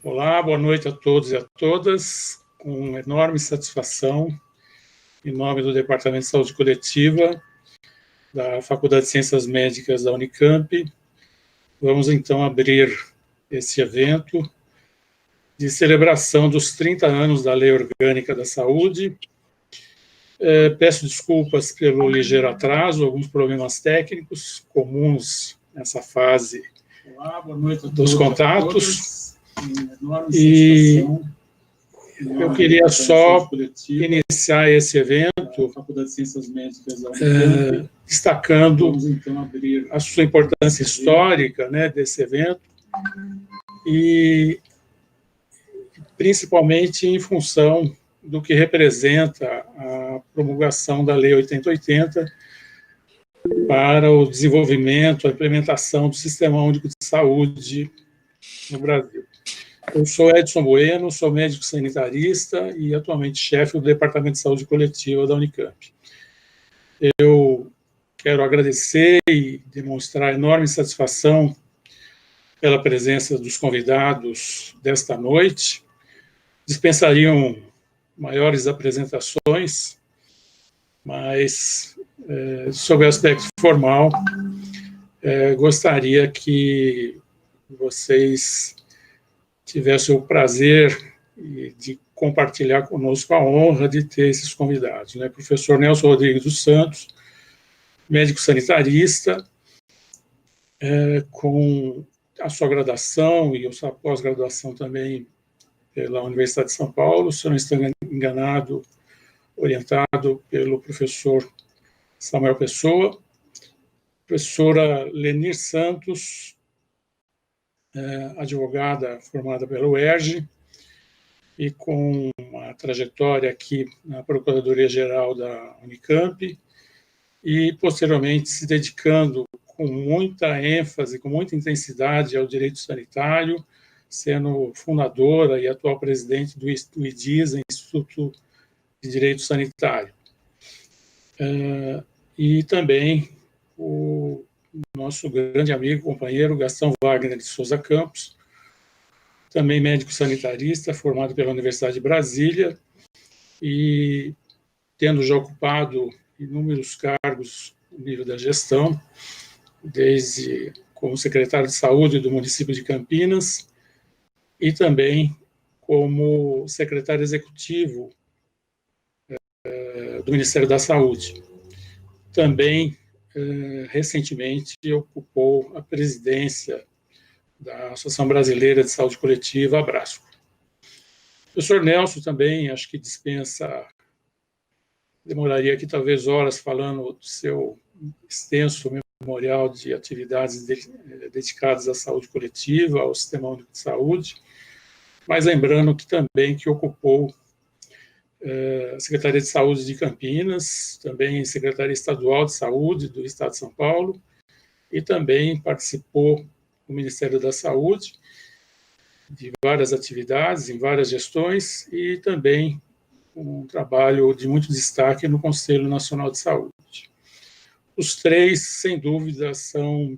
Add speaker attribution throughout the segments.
Speaker 1: Olá, boa noite a todos e a todas. Com enorme satisfação, em nome do Departamento de Saúde Coletiva da Faculdade de Ciências Médicas da Unicamp, vamos então abrir esse evento de celebração dos 30 anos da Lei Orgânica da Saúde. Peço desculpas pelo ligeiro atraso, alguns problemas técnicos comuns nessa fase dos contatos. E eu queria só iniciar esse evento destacando a sua importância histórica, né, desse evento, e principalmente em função do que representa a promulgação da Lei 8080 para o desenvolvimento, a implementação do Sistema Único de Saúde no Brasil. Eu sou Edson Bueno, sou médico sanitarista e atualmente chefe do Departamento de Saúde Coletiva da Unicamp. Eu quero agradecer e demonstrar enorme satisfação pela presença dos convidados desta noite. Dispensariam maiores apresentações, mas, sob o aspecto formal, gostaria que vocês tivessem o prazer de compartilhar conosco a honra de ter esses convidados, né? Professor Nelson Rodrigues dos Santos, médico sanitarista, com a sua graduação e a sua pós-graduação também pela Universidade de São Paulo, se eu não estou enganado, orientado pelo professor Samuel Pessoa, professora Lenir Santos, advogada formada pela UERJ, e com uma trajetória aqui na Procuradoria-Geral da Unicamp, e posteriormente se dedicando com muita ênfase, com muita intensidade ao direito sanitário, sendo fundadora e atual presidente do IDISA, Instituto de Direito Sanitário. E também o nosso grande amigo, companheiro, Gastão Wagner de Souza Campos, também médico sanitarista, formado pela Universidade de Brasília, e tendo já ocupado inúmeros cargos no nível da gestão, desde como secretário de Saúde do município de Campinas, e também como secretário executivo do Ministério da Saúde. Também, recentemente, ocupou a presidência da Associação Brasileira de Saúde Coletiva, Abrasco. O professor Nelson também, acho que dispensa, demoraria aqui talvez horas falando do seu extenso memorial de atividades dedicadas à saúde coletiva, ao Sistema Único de Saúde, mas lembrando que também que ocupou a Secretaria de Saúde de Campinas, também Secretaria Estadual de Saúde do Estado de São Paulo, e também participou do Ministério da Saúde, de várias atividades, em várias gestões, e também um trabalho de muito destaque no Conselho Nacional de Saúde. Os três, sem dúvida, são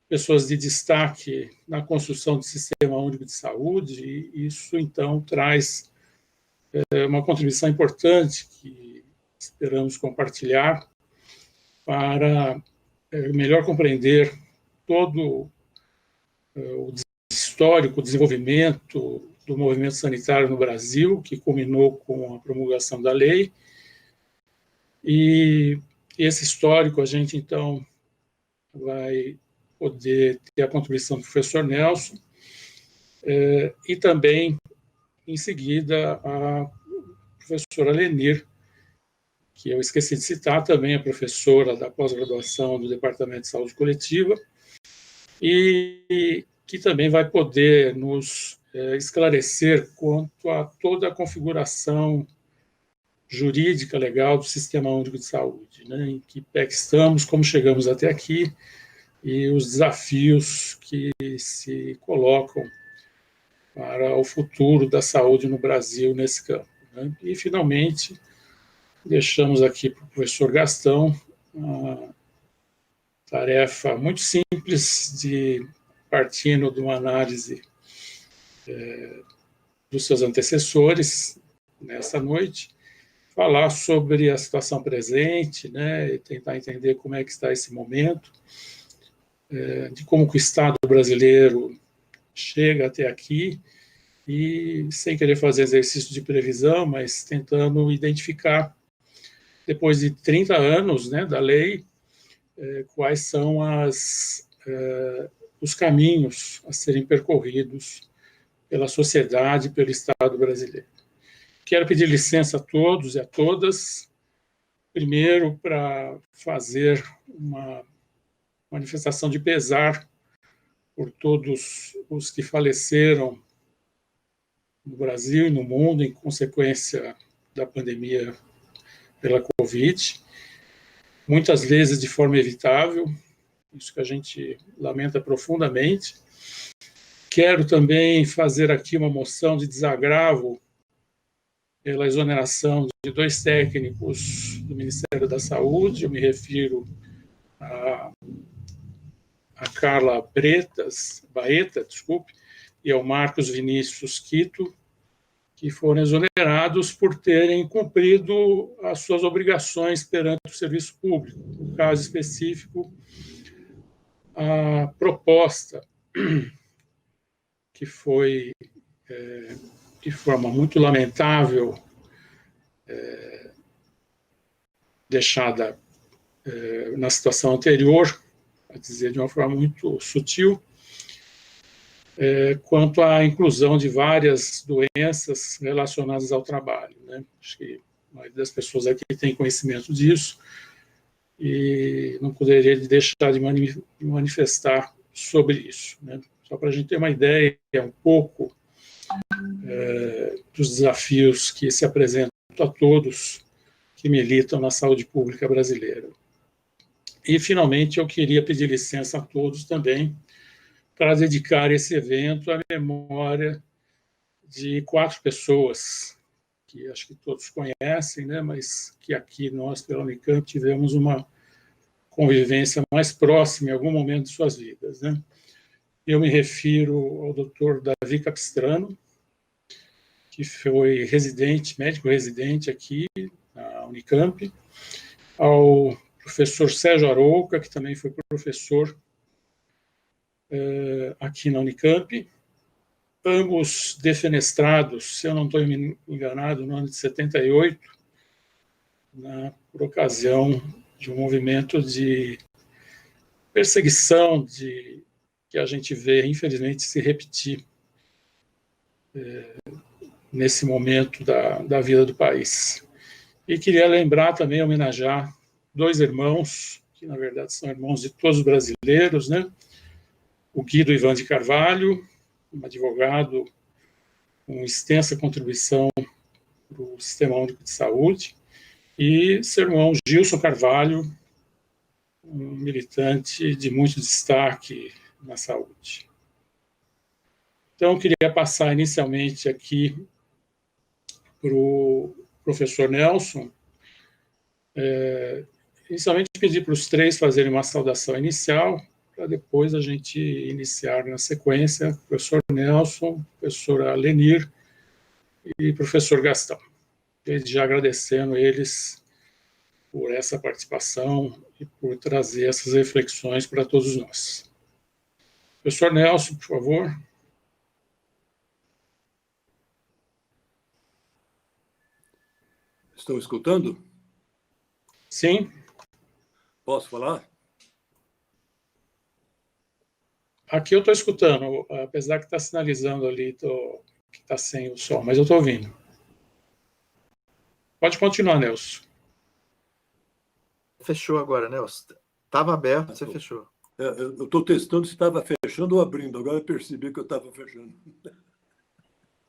Speaker 1: pessoas de destaque na construção do Sistema Único de Saúde, e isso, então, traz uma contribuição importante que esperamos compartilhar para melhor compreender todo o histórico desenvolvimento do movimento sanitário no Brasil, que culminou com a promulgação da lei. E esse histórico a gente, então, vai poder ter a contribuição do professor Nelson, e também, em seguida, a professora Lenir, que eu esqueci de citar, também é professora da pós-graduação do Departamento de Saúde Coletiva, e que também vai poder nos esclarecer quanto a toda a configuração jurídica legal do Sistema Único de Saúde, né? Em que pé que estamos, como chegamos até aqui, e os desafios que se colocam para o futuro da saúde no Brasil nesse campo, né? E, finalmente, deixamos aqui para o professor Gastão uma tarefa muito simples, partindo de uma análise dos seus antecessores nessa noite, falar sobre a situação presente, né, e tentar entender como é que está esse momento, de como que o Estado brasileiro chega até aqui, e sem querer fazer exercício de previsão, mas tentando identificar, depois de 30 anos, né, da lei, quais são os caminhos a serem percorridos pela sociedade, pelo Estado brasileiro. Quero pedir licença a todos e a todas, primeiro para fazer uma manifestação de pesar por todos os que faleceram no Brasil e no mundo em consequência da pandemia pela Covid, muitas vezes de forma evitável, isso que a gente lamenta profundamente. Quero também fazer aqui uma moção de desagravo pela exoneração de 2 técnicos do Ministério da Saúde. Eu me refiro a Carla Baeta, e ao Marcos Vinícius Quito, que foram exonerados por terem cumprido as suas obrigações perante o serviço público. No caso específico, a proposta que foi, de forma muito lamentável, deixada na situação anterior, a dizer de uma forma muito sutil, quanto à inclusão de várias doenças relacionadas ao trabalho, né? Acho que a maioria das pessoas aqui tem conhecimento disso e não poderia deixar de manifestar sobre isso, né? Só para a gente ter uma ideia um pouco dos desafios que se apresentam a todos que militam na saúde pública brasileira. E, finalmente, eu queria pedir licença a todos também para dedicar esse evento à memória de 4 pessoas, que acho que todos conhecem, né, mas que aqui nós, pela Unicamp, tivemos uma convivência mais próxima em algum momento de suas vidas, né? Eu me refiro ao Dr. Davi Capistrano, que foi médico residente aqui na Unicamp, ao professor Sérgio Arouca, que também foi professor aqui na Unicamp, ambos defenestrados, se eu não estou enganado, no ano de 78, por ocasião de um movimento de perseguição que a gente vê, infelizmente, se repetir nesse momento da vida do país. E queria lembrar também, homenagear 2 irmãos, que na verdade são irmãos de todos os brasileiros, né? O Guido Ivan de Carvalho, um advogado com extensa contribuição para o Sistema Único de Saúde, e seu irmão Gilson Carvalho, um militante de muito destaque na saúde. Então, eu queria passar inicialmente aqui para o professor Nelson, inicialmente pedir para os 3 fazerem uma saudação inicial, para depois a gente iniciar na sequência, professor Nelson, professora Lenir e professor Gastão. Desde já agradecendo eles por essa participação e por trazer essas reflexões para todos nós. Professor Nelson, por favor.
Speaker 2: Estão escutando?
Speaker 1: Sim.
Speaker 2: Posso falar?
Speaker 1: Aqui eu estou escutando, apesar que está sinalizando ali que está sem o som, mas eu estou ouvindo. Pode continuar, Nelson.
Speaker 3: Fechou agora, Nelson. Estava aberto, você fechou.
Speaker 2: Eu estou testando se estava fechando ou abrindo. Agora eu percebi que eu estava fechando.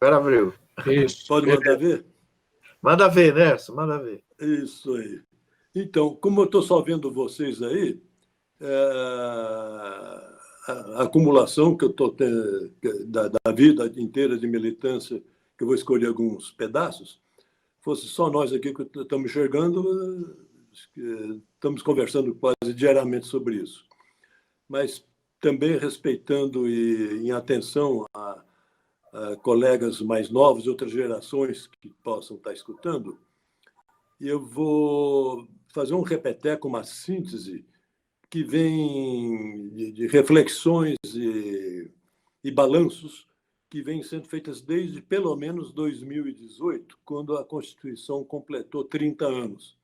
Speaker 3: Agora abriu.
Speaker 1: Isso.
Speaker 2: Pode mandar ver?
Speaker 3: Manda ver, Nelson, manda ver.
Speaker 2: Isso aí. Então, como eu estou só vendo vocês aí, a acumulação que eu estou tendo da vida inteira de militância, que eu vou escolher alguns pedaços, fosse só nós aqui que estamos enxergando, estamos conversando quase diariamente sobre isso. Mas também respeitando e em atenção colegas mais novos, de outras gerações que possam estar escutando, eu vou fazer um repeteco, uma síntese que vem de reflexões e balanços que vêm sendo feitas desde pelo menos 2018, quando a Constituição completou 30 anos.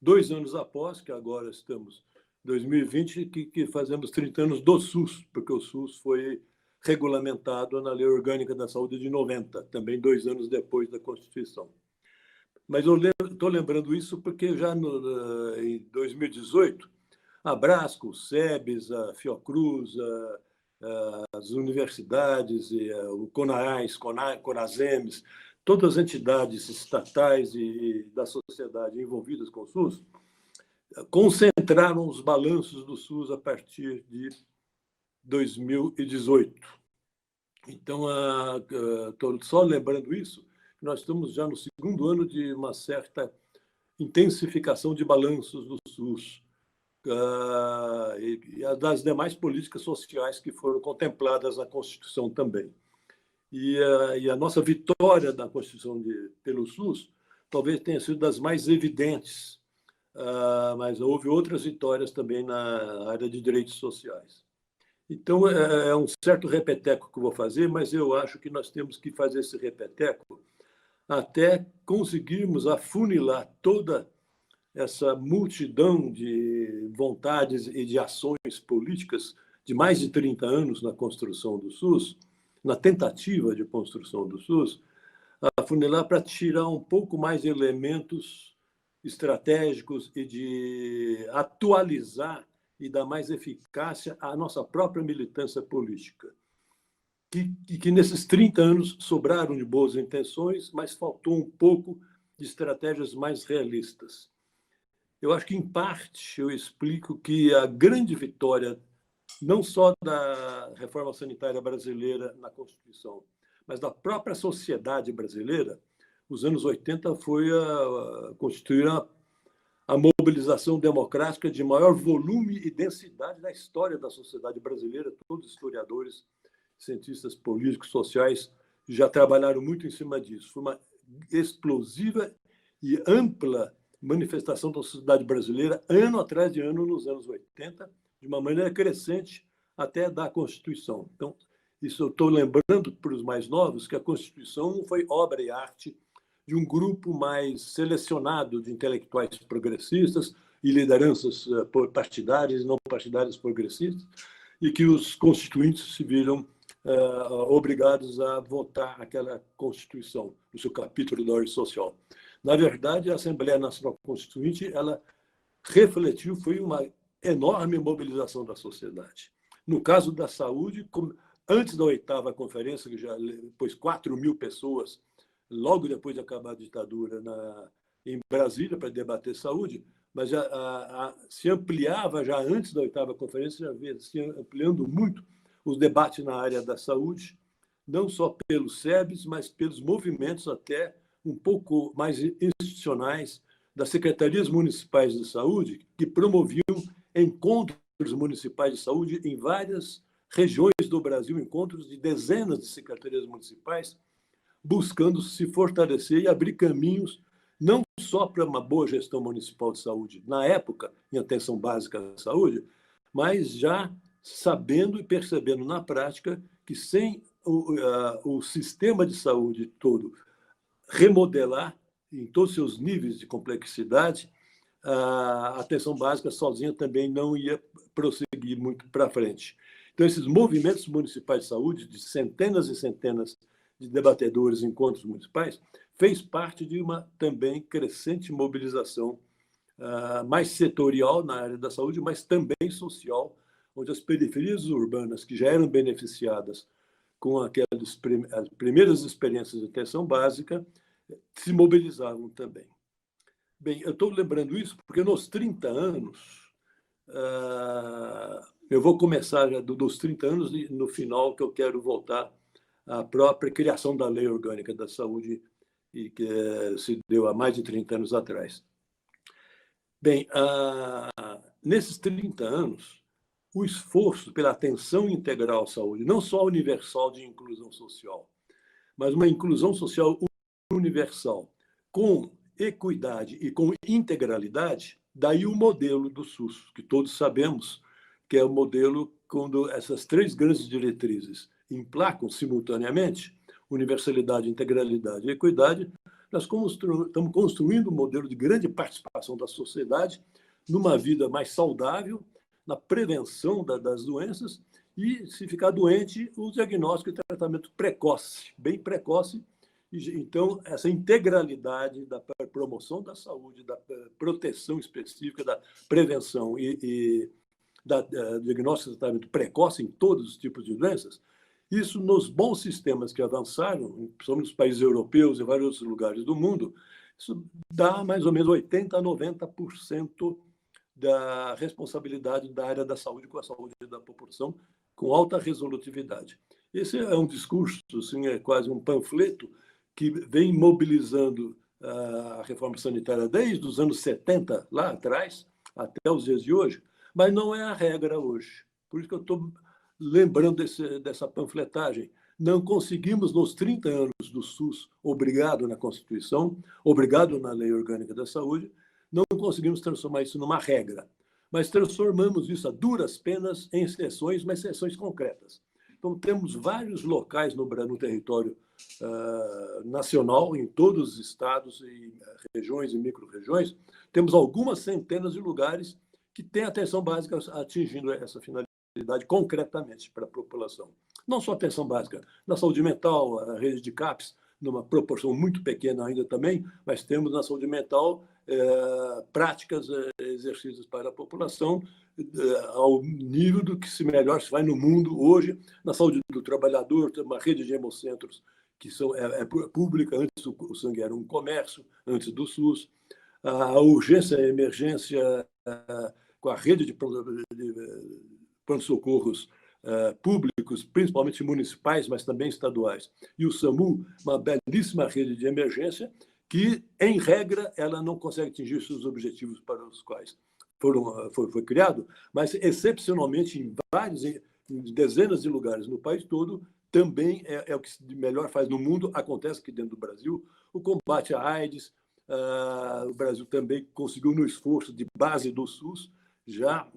Speaker 2: 2 anos após, que agora estamos em 2020, que fazemos 30 anos do SUS, porque o SUS foi regulamentado na Lei Orgânica da Saúde de 90, também 2 anos depois da Constituição. Mas eu estou lembrando isso porque já em 2018, a Brasco, o SEBS, a Fiocruz, as universidades, o CONAS, CONASEMES, todas as entidades estatais e da sociedade envolvidas com o SUS, concentraram os balanços do SUS a partir de 2018. Então, estou só lembrando isso, nós estamos já no segundo ano de uma certa intensificação de balanços do SUS e das demais políticas sociais que foram contempladas na Constituição também. E a nossa vitória da Constituição pelo SUS talvez tenha sido das mais evidentes, mas houve outras vitórias também na área de direitos sociais. Então, é um certo repeteco que eu vou fazer, mas eu acho que nós temos que fazer esse repeteco até conseguirmos afunilar toda essa multidão de vontades e de ações políticas de mais de 30 anos na construção do SUS, na tentativa de construção do SUS, afunilar para tirar um pouco mais elementos estratégicos e de atualizar e dar mais eficácia à nossa própria militância política. Que nesses 30 anos sobraram de boas intenções, mas faltou um pouco de estratégias mais realistas. Eu acho que, em parte, eu explico que a grande vitória, não só da reforma sanitária brasileira na Constituição, mas da própria sociedade brasileira, os anos 80 foi constituir a mobilização democrática de maior volume e densidade da história da sociedade brasileira. Todos os historiadores, cientistas políticos, sociais, já trabalharam muito em cima disso. Foi uma explosiva e ampla manifestação da sociedade brasileira, ano atrás de ano, nos anos 80, de uma maneira crescente até da Constituição. Então, isso eu estou lembrando para os mais novos, que a Constituição não foi obra e arte de um grupo mais selecionado de intelectuais progressistas e lideranças partidárias e não partidárias progressistas, e que os constituintes se viram obrigados a votar aquela Constituição, no seu capítulo da ordem social. Na verdade, a Assembleia Nacional Constituinte, ela refletiu, foi uma enorme mobilização da sociedade. No caso da saúde, antes da 8ª conferência, que já pôs 4.000 pessoas, logo depois de acabar a ditadura, em Brasília, para debater saúde, mas se ampliava já antes da 8ª conferência, já vinha se ampliando muito os debates na área da saúde, não só pelos SEBs, mas pelos movimentos até um pouco mais institucionais das secretarias municipais de saúde, que promoviam encontros municipais de saúde em várias regiões do Brasil, encontros de dezenas de secretarias municipais, buscando se fortalecer e abrir caminhos não só para uma boa gestão municipal de saúde, na época, em atenção básica à saúde, mas já sabendo e percebendo na prática que sem o sistema de saúde todo remodelar em todos os seus níveis de complexidade, a atenção básica sozinha também não ia prosseguir muito para frente. Então, esses movimentos municipais de saúde, de centenas e centenas de debatedores em encontros municipais, fez parte de uma também crescente mobilização mais setorial na área da saúde, mas também social, onde as periferias urbanas, que já eram beneficiadas com as primeiras experiências de atenção básica, se mobilizavam também. Bem, eu estou lembrando isso porque nos 30 anos, eu vou começar já dos 30 anos e no final que eu quero voltar à própria criação da Lei Orgânica da Saúde, e que se deu há mais de 30 anos atrás. Bem, nesses 30 anos, o esforço pela atenção integral à saúde, não só universal de inclusão social, mas uma inclusão social universal, com equidade e com integralidade, daí o modelo do SUS, que todos sabemos que é o modelo quando essas três grandes diretrizes emplacam simultaneamente, universalidade, integralidade e equidade, nós estamos construindo um modelo de grande participação da sociedade numa vida mais saudável, na prevenção das doenças e, se ficar doente, o diagnóstico e tratamento precoce, bem precoce. Então, essa integralidade da promoção da saúde, da proteção específica, da prevenção e da diagnóstico e tratamento precoce em todos os tipos de doenças, isso nos bons sistemas que avançaram, principalmente nos países europeus e vários outros lugares do mundo, isso dá mais ou menos 80% a 90% da responsabilidade da área da saúde com a saúde da população, com alta resolutividade. Esse é um discurso, assim, é quase um panfleto que vem mobilizando a reforma sanitária desde os anos 70, lá atrás, até os dias de hoje, mas não é a regra hoje. Por isso que eu estou lembrando dessa panfletagem. Não conseguimos, nos 30 anos do SUS, obrigado na Constituição, obrigado na Lei Orgânica da Saúde, não conseguimos transformar isso numa regra, mas transformamos isso a duras penas em exceções, mas exceções concretas. Então, temos vários locais no território nacional, em todos os estados, e regiões e micro-regiões, temos algumas centenas de lugares que têm atenção básica atingindo essa finalidade concretamente para a população. Não só atenção básica, na saúde mental, a rede de CAPS, numa proporção muito pequena ainda também, mas temos na saúde mental práticas, exercícios para a população, ao nível do que melhor se vai no mundo hoje. Na saúde do trabalhador, tem uma rede de hemocentros que é pública, antes o sangue era um comércio, antes do SUS. A urgência e emergência com a rede de pronto-socorros públicos, principalmente municipais, mas também estaduais. E o SAMU, uma belíssima rede de emergência, que, em regra, ela não consegue atingir seus objetivos para os quais foi criado, mas, excepcionalmente, em dezenas de lugares no país todo, também é o que melhor faz no mundo, acontece aqui dentro do Brasil, o combate à AIDS. O Brasil também conseguiu, no esforço de base do SUS, já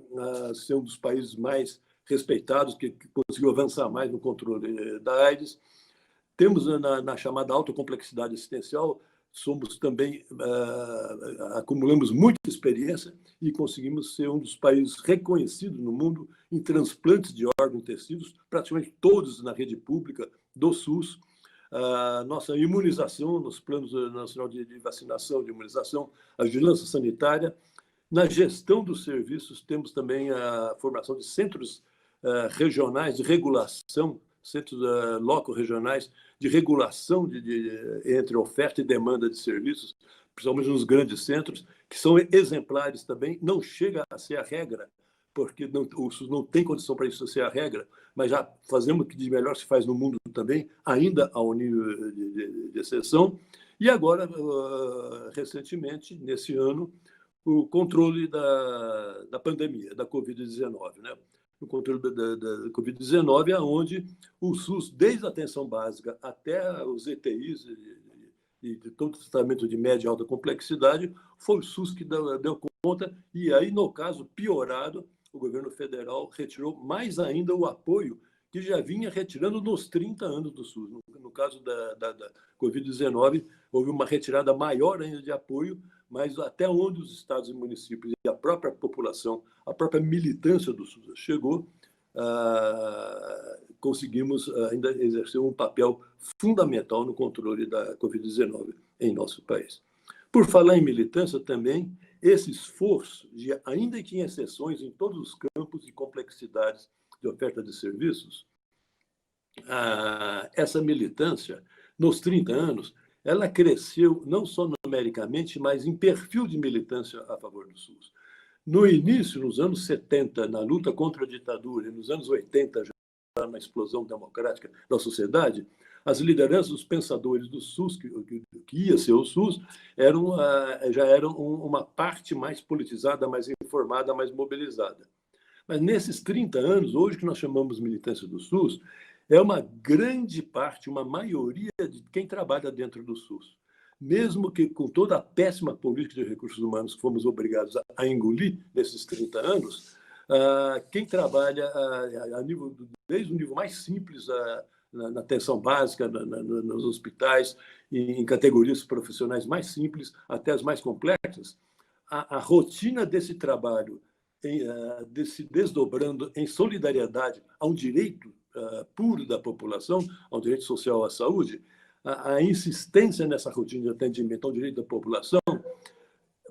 Speaker 2: ser um dos países mais respeitados, que conseguiu avançar mais no controle da AIDS. Temos, na chamada autocomplexidade assistencial, somos também, acumulamos muita experiência e conseguimos ser um dos países reconhecidos no mundo em transplantes de órgãos e tecidos, praticamente todos na rede pública do SUS. Nossa imunização, nos planos nacional de vacinação, de imunização, a vigilância sanitária. Na gestão dos serviços, temos também a formação de centros regionais de regulação, centros loco-regionais de regulação entre oferta e demanda de serviços, principalmente nos grandes centros, que são exemplares também. Não chega a ser a regra, porque o SUS não tem condição para isso ser a regra, mas já fazemos o que de melhor se faz no mundo também, ainda ao nível de exceção. E agora, recentemente, nesse ano, o controle da pandemia, da Covid-19, né? O controle da Covid-19 é onde o SUS, desde a atenção básica até os ETIs e de todo o tratamento de média e alta complexidade, foi o SUS que deu conta, e aí, no caso, piorado, o governo federal retirou mais ainda o apoio que já vinha retirando nos 30 anos do SUS. No caso da Covid-19, houve uma retirada maior ainda de apoio, mas até onde os estados e municípios e a própria população, a própria militância do SUS chegou, conseguimos ainda exercer um papel fundamental no controle da Covid-19 em nosso país. Por falar em militância também, esse esforço, ainda que em exceções em todos os campos e complexidades de oferta de serviços, essa militância, nos 30 anos, ela cresceu não só numericamente, mas em perfil de militância a favor do SUS. No início, nos anos 70, na luta contra a ditadura, e nos anos 80, já na explosão democrática da sociedade, as lideranças, os pensadores do SUS, que ia ser o SUS, já eram uma parte mais politizada, mais informada, mais mobilizada. Mas nesses 30 anos, hoje que nós chamamos militância do SUS, é uma grande parte, uma maioria de quem trabalha dentro do SUS. Mesmo que com toda a péssima política de recursos humanos que fomos obrigados a engolir nesses 30 anos, quem trabalha a nível, desde o nível mais simples, na atenção básica, nos hospitais, em categorias profissionais mais simples até as mais complexas, a rotina desse trabalho, se desdobrando em solidariedade a um direito puro da população, ao direito social à saúde, a insistência nessa rotina de atendimento ao direito da população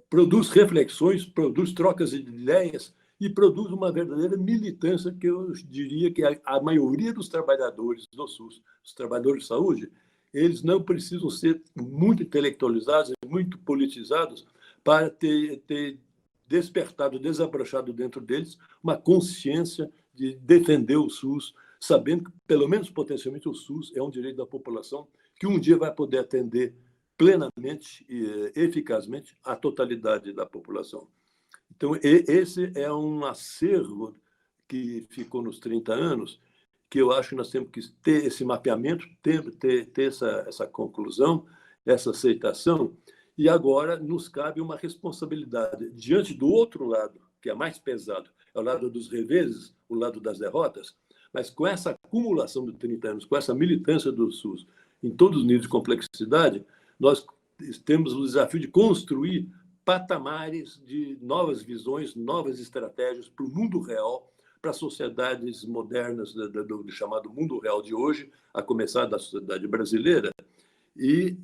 Speaker 2: produz reflexões, produz trocas de ideias e produz uma verdadeira militância que eu diria que a maioria dos trabalhadores do SUS, os trabalhadores de saúde, eles não precisam ser muito intelectualizados e muito politizados para ter despertado, desabrochado dentro deles uma consciência de defender o SUS, sabendo que, pelo menos potencialmente, o SUS é um direito da população que um dia vai poder atender plenamente e eficazmente a totalidade da população. Então, esse é um acervo que ficou nos 30 anos, que eu acho que nós temos que ter esse mapeamento, ter essa conclusão, essa aceitação, e agora nos cabe uma responsabilidade diante do outro lado, que é mais pesado, é o lado dos reveses, o lado das derrotas, mas com essa acumulação de 30 anos, com essa militância do SUS em todos os níveis de complexidade, nós temos o desafio de construir patamares de novas visões, novas estratégias para o mundo real, para as sociedades modernas do chamado mundo real de hoje, a começar da sociedade brasileira, e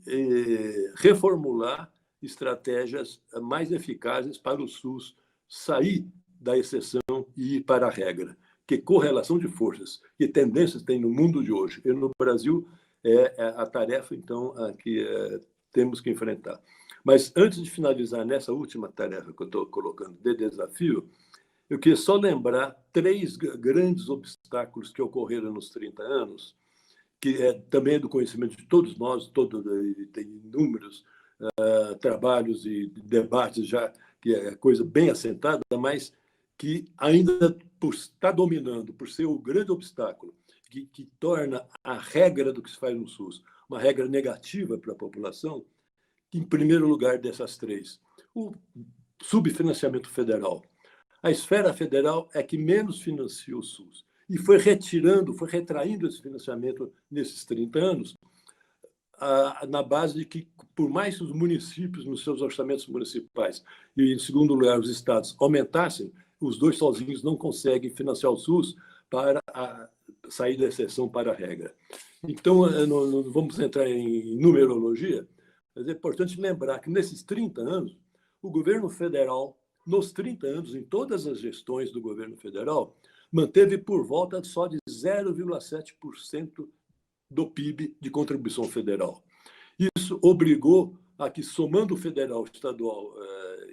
Speaker 2: reformular estratégias mais eficazes para o SUS sair da exceção e ir para a regra. Que correlação de forças, que tendências tem no mundo de hoje e no Brasil é a tarefa, então, que temos que enfrentar. Mas, antes de finalizar nessa última tarefa que eu estou colocando de desafio, eu queria só lembrar 3 grandes obstáculos que ocorreram nos 30 anos, que também é do conhecimento de todos nós, tem inúmeros trabalhos e debates já, que é coisa bem assentada, mas que ainda, por estar dominando, por ser o grande obstáculo, que torna a regra do que se faz no SUS uma regra negativa para a população, em primeiro lugar dessas 3, o subfinanciamento federal. A esfera federal é que menos financia o SUS e foi retraindo esse financiamento nesses 30 anos, na base de que, por mais que os municípios, nos seus orçamentos municipais, e, em segundo lugar, os estados, aumentassem, os dois sozinhos não conseguem financiar o SUS para sair da exceção para a regra. Então, não vamos entrar em numerologia, mas é importante lembrar que, nesses 30 anos, o governo federal, nos 30 anos, em todas as gestões do governo federal, manteve por volta só de 0,7% do PIB de contribuição federal. Isso obrigou a que, somando o federal, estadual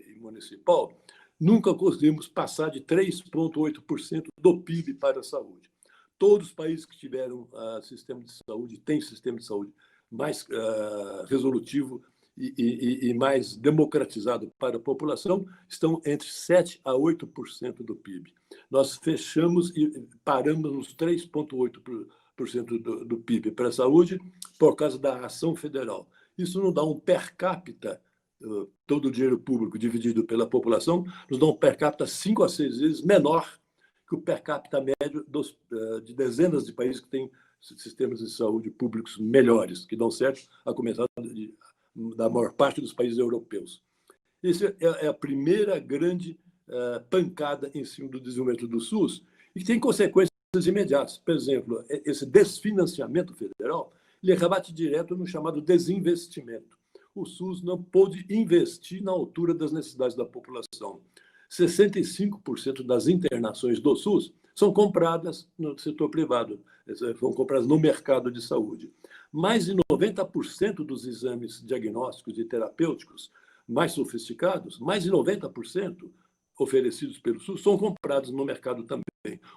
Speaker 2: e municipal, nunca conseguimos passar de 3,8% do PIB para a saúde. Todos os países que tiveram sistema de saúde, têm sistema de saúde mais resolutivo e mais democratizado para a população, estão entre 7% a 8% do PIB. Nós fechamos e paramos nos 3,8% do PIB para a saúde por causa da ação federal. Isso não dá um per capita, todo o dinheiro público dividido pela população, nos dá um per capita 5 a 6 vezes menor que o per capita médio de dezenas de países que têm sistemas de saúde públicos melhores, que dão certo, a começar da maior parte dos países europeus. Essa é a primeira grande pancada em cima do desenvolvimento do SUS e que tem consequências imediatas. Por exemplo, esse desfinanciamento federal, ele rebate direto no chamado desinvestimento. O SUS não pôde investir na altura das necessidades da população. 65% das internações do SUS são compradas no setor privado, são compradas no mercado de saúde. Mais de 90% dos exames diagnósticos e terapêuticos mais sofisticados, mais de 90% oferecidos pelo SUS, são comprados no mercado também.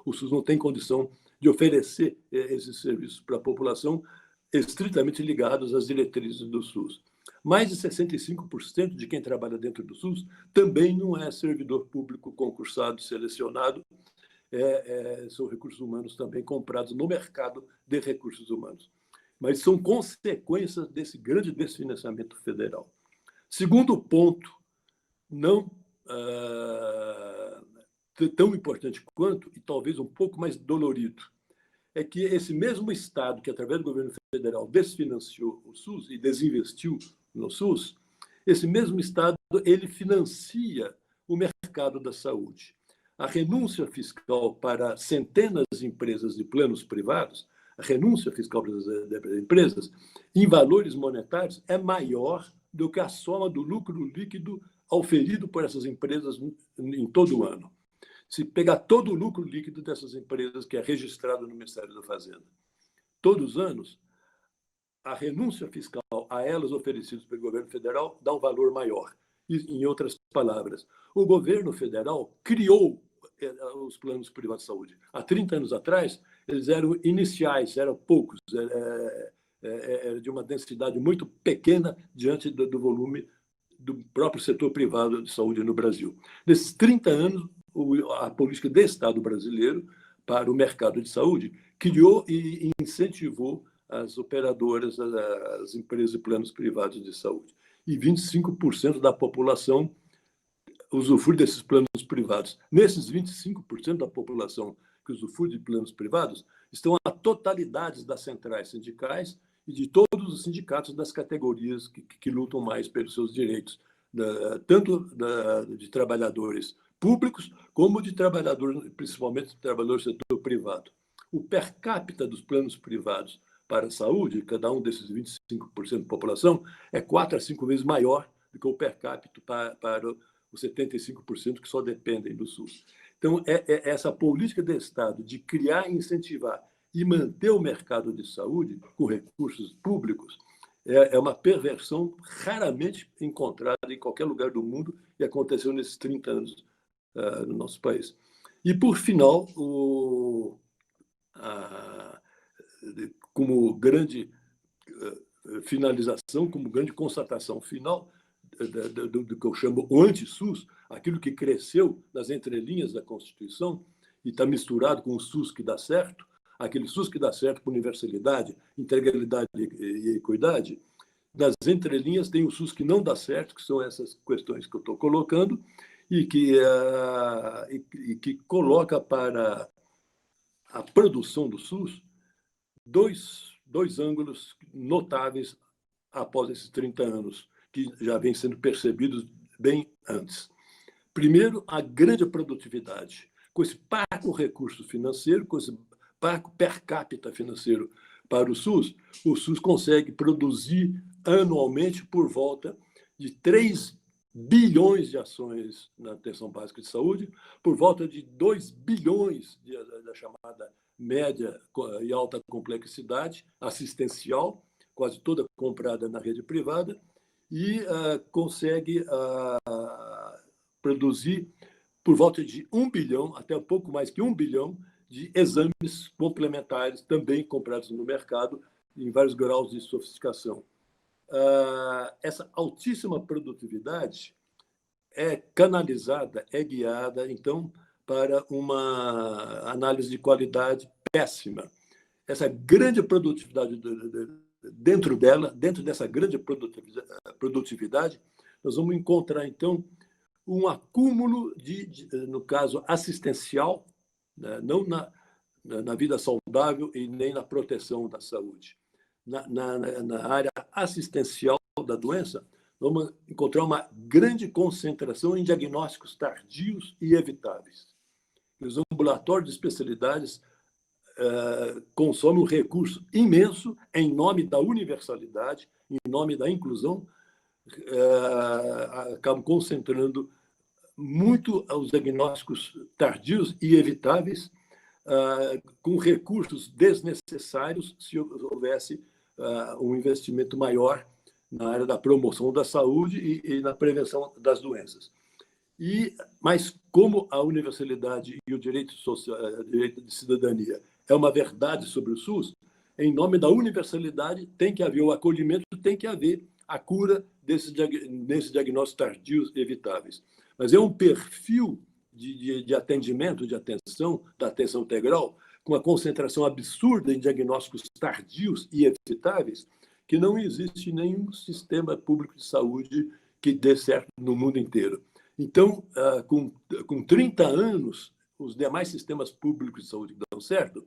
Speaker 2: O SUS não tem condição de oferecer esses serviços para a população estritamente ligados às diretrizes do SUS. Mais de 65% de quem trabalha dentro do SUS também não é servidor público concursado, selecionado, são recursos humanos também comprados no mercado de recursos humanos. Mas são consequências desse grande desfinanciamento federal. Segundo ponto, não tão importante quanto, e talvez um pouco mais dolorido, é que esse mesmo Estado que, através do governo federal, desfinanciou o SUS e desinvestiu no SUS, esse mesmo Estado ele financia o mercado da saúde. A renúncia fiscal para centenas de empresas de planos privados, a renúncia fiscal para empresas em valores monetários é maior do que a soma do lucro líquido auferido por essas empresas em todo o ano. Se pegar todo o lucro líquido dessas empresas que é registrado no Ministério da Fazenda, todos os anos, a renúncia fiscal a elas oferecidas pelo governo federal dá um valor maior. E, em outras palavras, o governo federal criou os planos privados de saúde. Há 30 anos atrás, eles eram iniciais, eram poucos, era de uma densidade muito pequena diante do volume do próprio setor privado de saúde no Brasil. Nesses 30 anos, a política de Estado brasileiro para o mercado de saúde criou e incentivou as operadoras, as empresas de planos privados de saúde. E 25% da população usufrui desses planos privados. Nesses 25% da população que usufrui de planos privados estão a totalidade das centrais sindicais e de todos os sindicatos das categorias que lutam mais pelos seus direitos, tanto de trabalhadores públicos como de trabalhadores, principalmente trabalhadores do setor privado. O per capita dos planos privados para a saúde, cada um desses 25% da população, é 4 a 5 vezes maior do que o per capita para os 75% que só dependem do SUS. Então, essa política de Estado de criar, incentivar e manter o mercado de saúde com recursos públicos é uma perversão raramente encontrada em qualquer lugar do mundo e aconteceu nesses 30 anos no nosso país. E, por final, como grande finalização, como grande constatação final do que eu chamo o anti-SUS, aquilo que cresceu nas entrelinhas da Constituição e está misturado com o SUS que dá certo, aquele SUS que dá certo com universalidade, integralidade e equidade, nas entrelinhas tem o SUS que não dá certo, que são essas questões que eu estou colocando, e que coloca para a produção do SUS dois ângulos notáveis após esses 30 anos, que já vêm sendo percebidos bem antes. Primeiro, a grande produtividade. Com esse parco recurso financeiro, com esse parco per capita financeiro para o SUS consegue produzir anualmente por volta de 3 bilhões de ações na atenção básica de saúde, por volta de 2 bilhões da chamada média e alta complexidade assistencial, quase toda comprada na rede privada, e consegue produzir por volta de 1 bilhão, até um pouco mais que 1 bilhão, de exames complementares também comprados no mercado em vários graus de sofisticação. Essa altíssima produtividade é canalizada, é guiada, então, para uma análise de qualidade péssima. Essa grande produtividade, dentro dessa grande produtividade, nós vamos encontrar, então, um acúmulo no caso assistencial, né, não na vida saudável e nem na proteção da saúde. Na área assistencial da doença, vamos encontrar uma grande concentração em diagnósticos tardios e evitáveis. Os ambulatórios de especialidades consomem um recurso imenso em nome da universalidade, em nome da inclusão, acabam concentrando muito os diagnósticos tardios e evitáveis, com recursos desnecessários se houvesse um investimento maior na área da promoção da saúde e na prevenção das doenças. Mas como a universalidade e o direito social, o direito de cidadania é uma verdade sobre o SUS, em nome da universalidade tem que haver o acolhimento, tem que haver a cura desses diagnósticos tardios evitáveis. Mas é um perfil de atendimento, de atenção, da atenção integral, com uma concentração absurda em diagnósticos tardios e evitáveis, que não existe nenhum sistema público de saúde que dê certo no mundo inteiro. Então, com 30 anos, os demais sistemas públicos de saúde que dão certo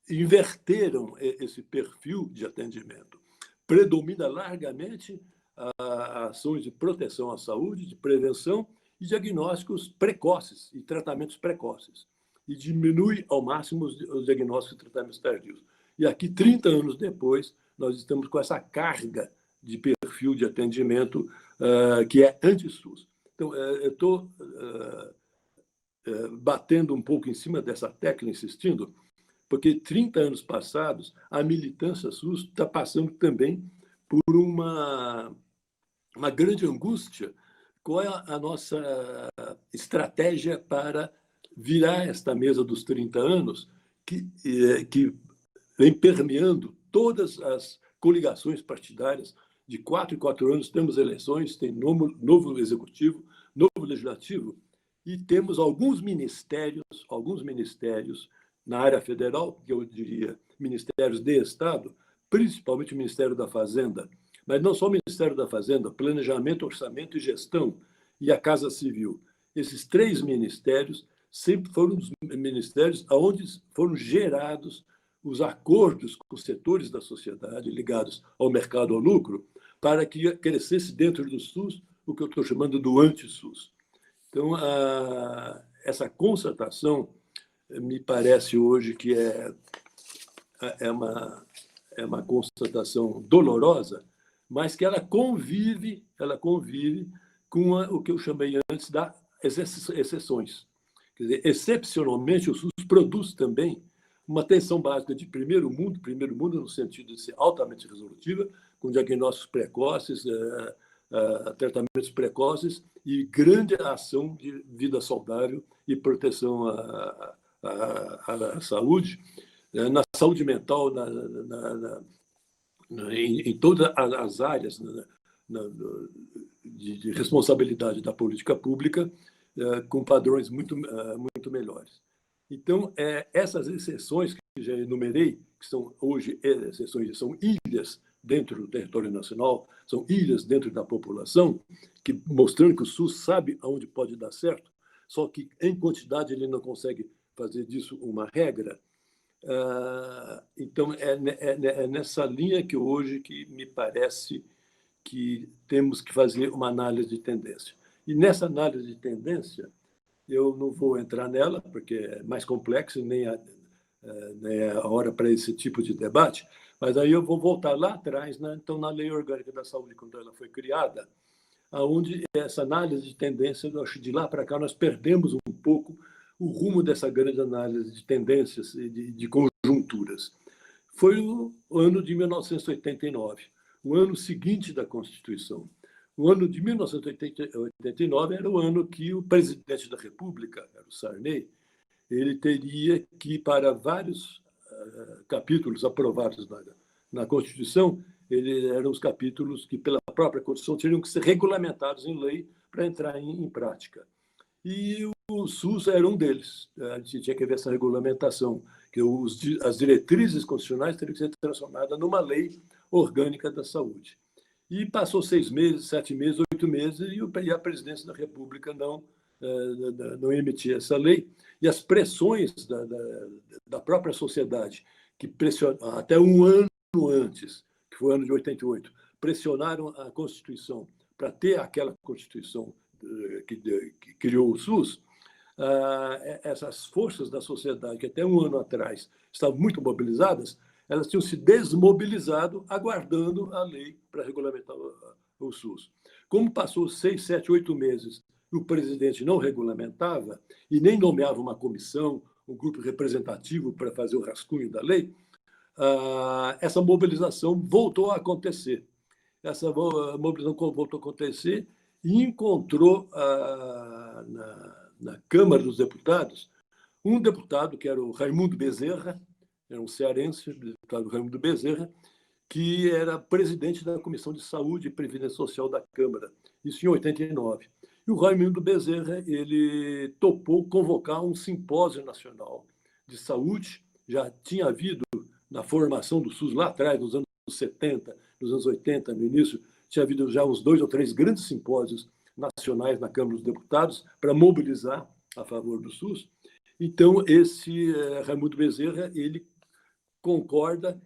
Speaker 2: inverteram esse perfil de atendimento. Predomina largamente ações de proteção à saúde, de prevenção e diagnósticos precoces e tratamentos precoces. E diminui ao máximo os diagnósticos e tratamentos tardios. E aqui, 30 anos depois, nós estamos com essa carga de perfil de atendimento que é anti-SUS. Então, eu estou batendo um pouco em cima dessa tecla, insistindo, porque 30 anos passados, a militância SUS está passando também por uma grande angústia. Qual é a nossa estratégia para virar esta mesa dos 30 anos que vem permeando todas as coligações partidárias? De 4 em 4 anos temos eleições, tem novo executivo, novo legislativo, e temos alguns ministérios na área federal, que eu diria ministérios de Estado, principalmente o Ministério da Fazenda, mas não só o Ministério da Fazenda, Planejamento, Orçamento e Gestão, e a Casa Civil. Esses 3 ministérios sempre foram os ministérios onde foram gerados os acordos com os setores da sociedade ligados ao mercado ao lucro, para que crescesse dentro do SUS o que eu estou chamando do anti-SUS. Então, essa constatação me parece hoje que é uma constatação dolorosa, mas que ela convive com o que eu chamei antes das exceções. Quer dizer, excepcionalmente, o SUS produz também uma atenção básica de primeiro mundo no sentido de ser altamente resolutiva, com diagnósticos precoces, tratamentos precoces e grande ação de vida saudável e proteção à saúde, na saúde mental, em todas as áreas de responsabilidade da política pública, com padrões muito melhores. Então, essas exceções que já enumerei, que são hoje exceções, são ilhas dentro do território nacional, são ilhas dentro da população, mostrando que o SUS sabe aonde pode dar certo, só que em quantidade ele não consegue fazer disso uma regra. Então, é nessa linha que hoje que me parece que temos que fazer uma análise de tendência. E nessa análise de tendência, eu não vou entrar nela, porque é mais complexo, nem é a hora para esse tipo de debate, mas aí eu vou voltar lá atrás, né? Então, na Lei Orgânica da Saúde, quando ela foi criada, onde essa análise de tendência, eu acho que de lá para cá nós perdemos um pouco o rumo dessa grande análise de tendências e de conjunturas. Foi o ano de 1989, o ano seguinte da Constituição. O ano de 1989 era o ano que o presidente da República, o Sarney, ele teria que, para vários capítulos aprovados na Constituição, eram os capítulos que, pela própria Constituição, teriam que ser regulamentados em lei para entrar em prática. E o SUS era um deles. A gente tinha que ver essa regulamentação, que as diretrizes constitucionais teriam que ser transformadas numa lei orgânica da saúde. E passou 6 meses, 7 meses, 8 meses, e a presidência da República não emitia essa lei. E as pressões da própria sociedade, que pressionaram até um ano antes, que foi o ano de 88, pressionaram a Constituição para ter aquela Constituição que criou o SUS. Essas forças da sociedade, que até um ano atrás estavam muito mobilizadas, elas tinham se desmobilizado, aguardando a lei para regulamentar o SUS. Como passou 6, 7, 8 meses e o presidente não regulamentava e nem nomeava uma comissão, um grupo representativo para fazer o rascunho da lei, essa mobilização voltou a acontecer. Essa mobilização voltou a acontecer e encontrou na Câmara dos Deputados um deputado, que era o Raimundo Bezerra, era um cearense, o deputado Raimundo Bezerra, que era presidente da Comissão de Saúde e Previdência Social da Câmara, isso em 89. E o Raimundo Bezerra ele topou convocar um simpósio nacional de saúde. Já tinha havido, na formação do SUS lá atrás, nos anos 70, nos anos 80, no início, tinha havido já uns 2 ou 3 grandes simpósios nacionais na Câmara dos Deputados para mobilizar a favor do SUS. Então, esse Raimundo Bezerra ele concorda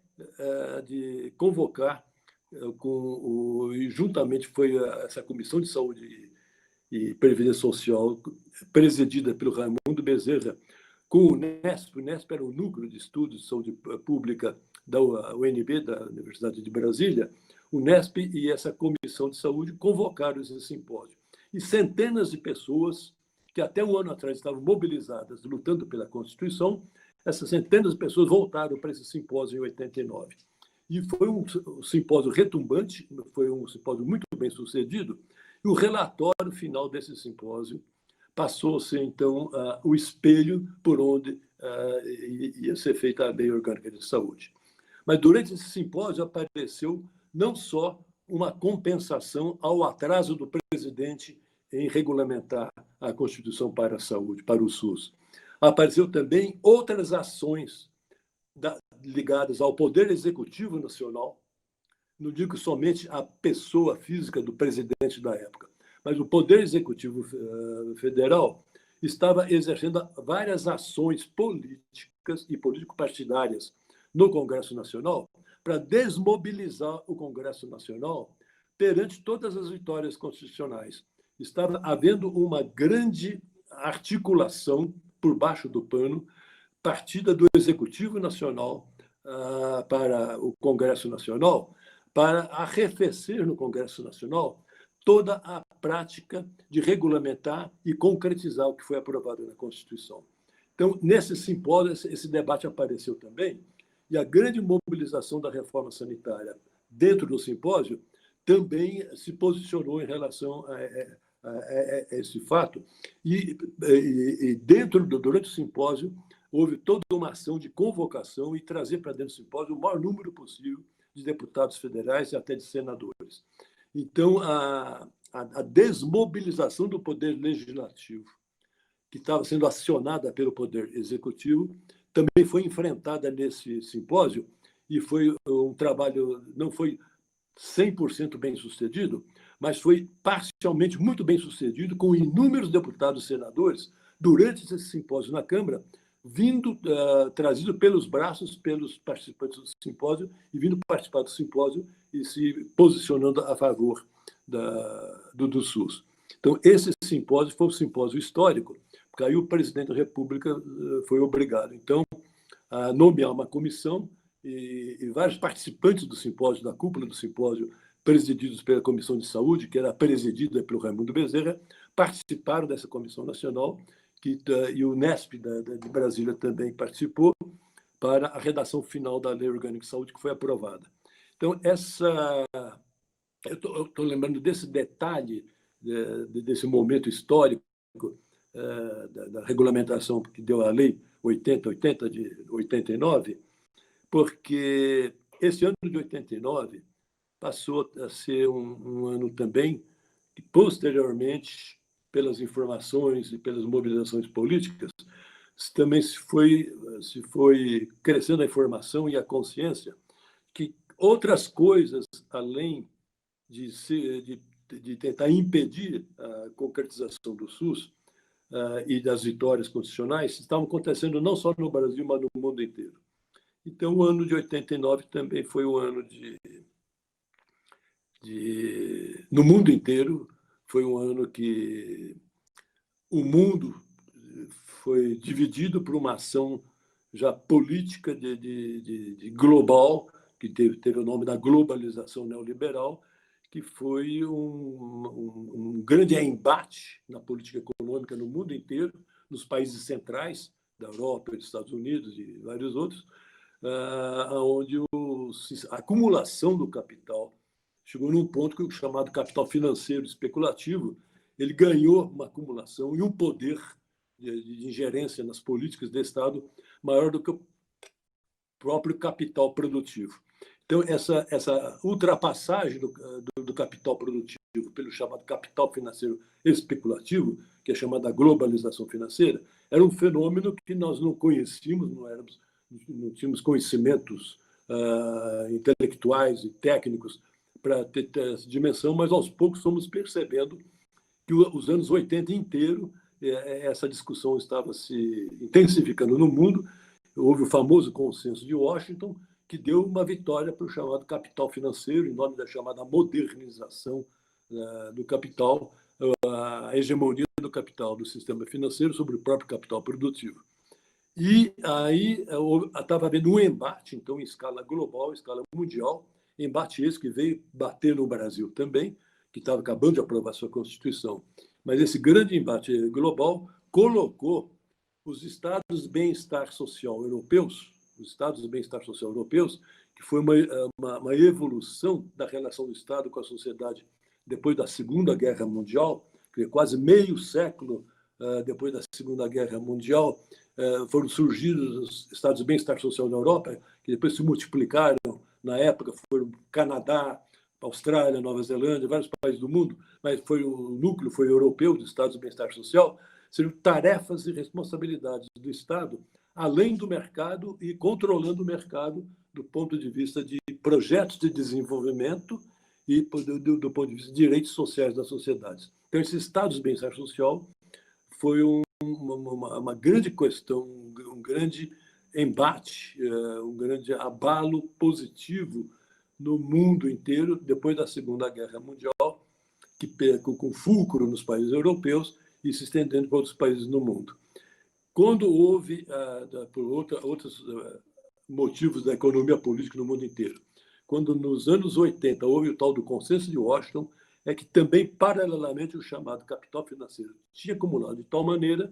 Speaker 2: de convocar, e juntamente foi essa Comissão de Saúde e Previdência Social, presidida pelo Raimundo Bezerra, com o Unesp. O Unesp era o Núcleo de Estudos de Saúde Pública da UNB, da Universidade de Brasília. O Unesp e essa Comissão de Saúde convocaram esse simpósio. E centenas de pessoas que até um ano atrás estavam mobilizadas, lutando pela Constituição, essas centenas de pessoas voltaram para esse simpósio em 89. E foi um simpósio retumbante, foi um simpósio muito bem sucedido, e o relatório final desse simpósio passou a ser, então, o espelho por onde ia ser feita a Lei Orgânica de Saúde. Mas, durante esse simpósio, apareceu não só uma compensação ao atraso do presidente em regulamentar a Constituição para a saúde, para o SUS. Apareceu também outras ações ligadas ao Poder Executivo Nacional. Não digo somente a pessoa física do presidente da época, mas o Poder Executivo Federal estava exercendo várias ações políticas e político-partidárias no Congresso Nacional para desmobilizar o Congresso Nacional perante todas as vitórias constitucionais. Estava havendo uma grande articulação por baixo do pano, partida do Executivo Nacional para o Congresso Nacional, para arrefecer no Congresso Nacional toda a prática de regulamentar e concretizar o que foi aprovado na Constituição. Então, nesse simpósio, esse debate apareceu também, e a grande mobilização da reforma sanitária dentro do simpósio também se posicionou em relação a esse fato. E durante o simpósio, houve toda uma ação de convocação e trazer para dentro do simpósio o maior número possível de deputados federais e até de senadores. Então, a desmobilização do poder legislativo, que estava sendo acionada pelo poder executivo, também foi enfrentada nesse simpósio, e foi um trabalho, não foi 100% bem sucedido, mas foi parcialmente muito bem sucedido, com inúmeros deputados e senadores, durante esse simpósio na Câmara, vindo, trazido pelos braços, pelos participantes do simpósio, e vindo participar do simpósio e se posicionando a favor do SUS. Então, esse simpósio foi um simpósio histórico, porque aí o presidente da República foi obrigado, então, a nomear uma comissão, e vários participantes do simpósio, da cúpula do simpósio, presididos pela Comissão de Saúde, que era presidida pelo Raimundo Bezerra, participaram dessa Comissão Nacional, e o Unesp de Brasília também participou, para a redação final da Lei Orgânica de Saúde, que foi aprovada. Então, eu estou lembrando desse detalhe, desse momento histórico da regulamentação que deu a Lei 8080 de 89, porque esse ano de 89 passou a ser um ano também que, posteriormente, pelas informações e pelas mobilizações políticas, também se foi crescendo a informação e a consciência que outras coisas, além de tentar impedir a concretização do SUS e das vitórias constitucionais, estavam acontecendo não só no Brasil, mas no mundo inteiro. Então, o ano de 89 também foi um ano no mundo inteiro, foi um ano que o mundo foi dividido por uma ação já política de global, que teve o nome da globalização neoliberal, que foi um grande embate na política econômica no mundo inteiro, nos países centrais da Europa, dos Estados Unidos e vários outros, onde a acumulação do capital chegou num ponto que o chamado capital financeiro especulativo ele ganhou uma acumulação e um poder de ingerência nas políticas do Estado maior do que o próprio capital produtivo. Então, essa ultrapassagem do capital produtivo pelo chamado capital financeiro especulativo, que é chamada globalização financeira, era um fenômeno que nós não conhecíamos, não tínhamos conhecimentos intelectuais e técnicos para ter essa dimensão, mas aos poucos fomos percebendo que os anos 80 inteiro essa discussão estava se intensificando no mundo. Houve o famoso consenso de Washington, que deu uma vitória para o chamado capital financeiro, em nome da chamada modernização do capital, a hegemonia do capital, do sistema financeiro sobre o próprio capital produtivo. E aí estava havendo um embate, então, em escala global, em escala mundial, embate esse que veio bater no Brasil também, que estava acabando de aprovar sua Constituição. Mas esse grande embate global colocou os estados de bem-estar social europeus, que foi uma evolução da relação do Estado com a sociedade depois da Segunda Guerra Mundial, que quase meio século depois da Segunda Guerra Mundial, foram surgidos os estados de bem-estar social na Europa, que depois se multiplicaram. Na época foram Canadá, Austrália, Nova Zelândia, vários países do mundo, mas o núcleo foi europeu dos estados de bem-estar social. Seriam tarefas e responsabilidades do Estado, além do mercado e controlando o mercado do ponto de vista de projetos de desenvolvimento e do ponto de vista de direitos sociais das sociedades. Então, esses estados de bem-estar social foi uma grande questão, um grande embate, um grande abalo positivo no mundo inteiro depois da Segunda Guerra Mundial, que com fulcro nos países europeus e se estendendo para outros países no mundo. Quando houve, por outros motivos da economia política no mundo inteiro, quando nos anos 80 houve o tal do Consenso de Washington, é que também, paralelamente, o chamado capital financeiro tinha acumulado de tal maneira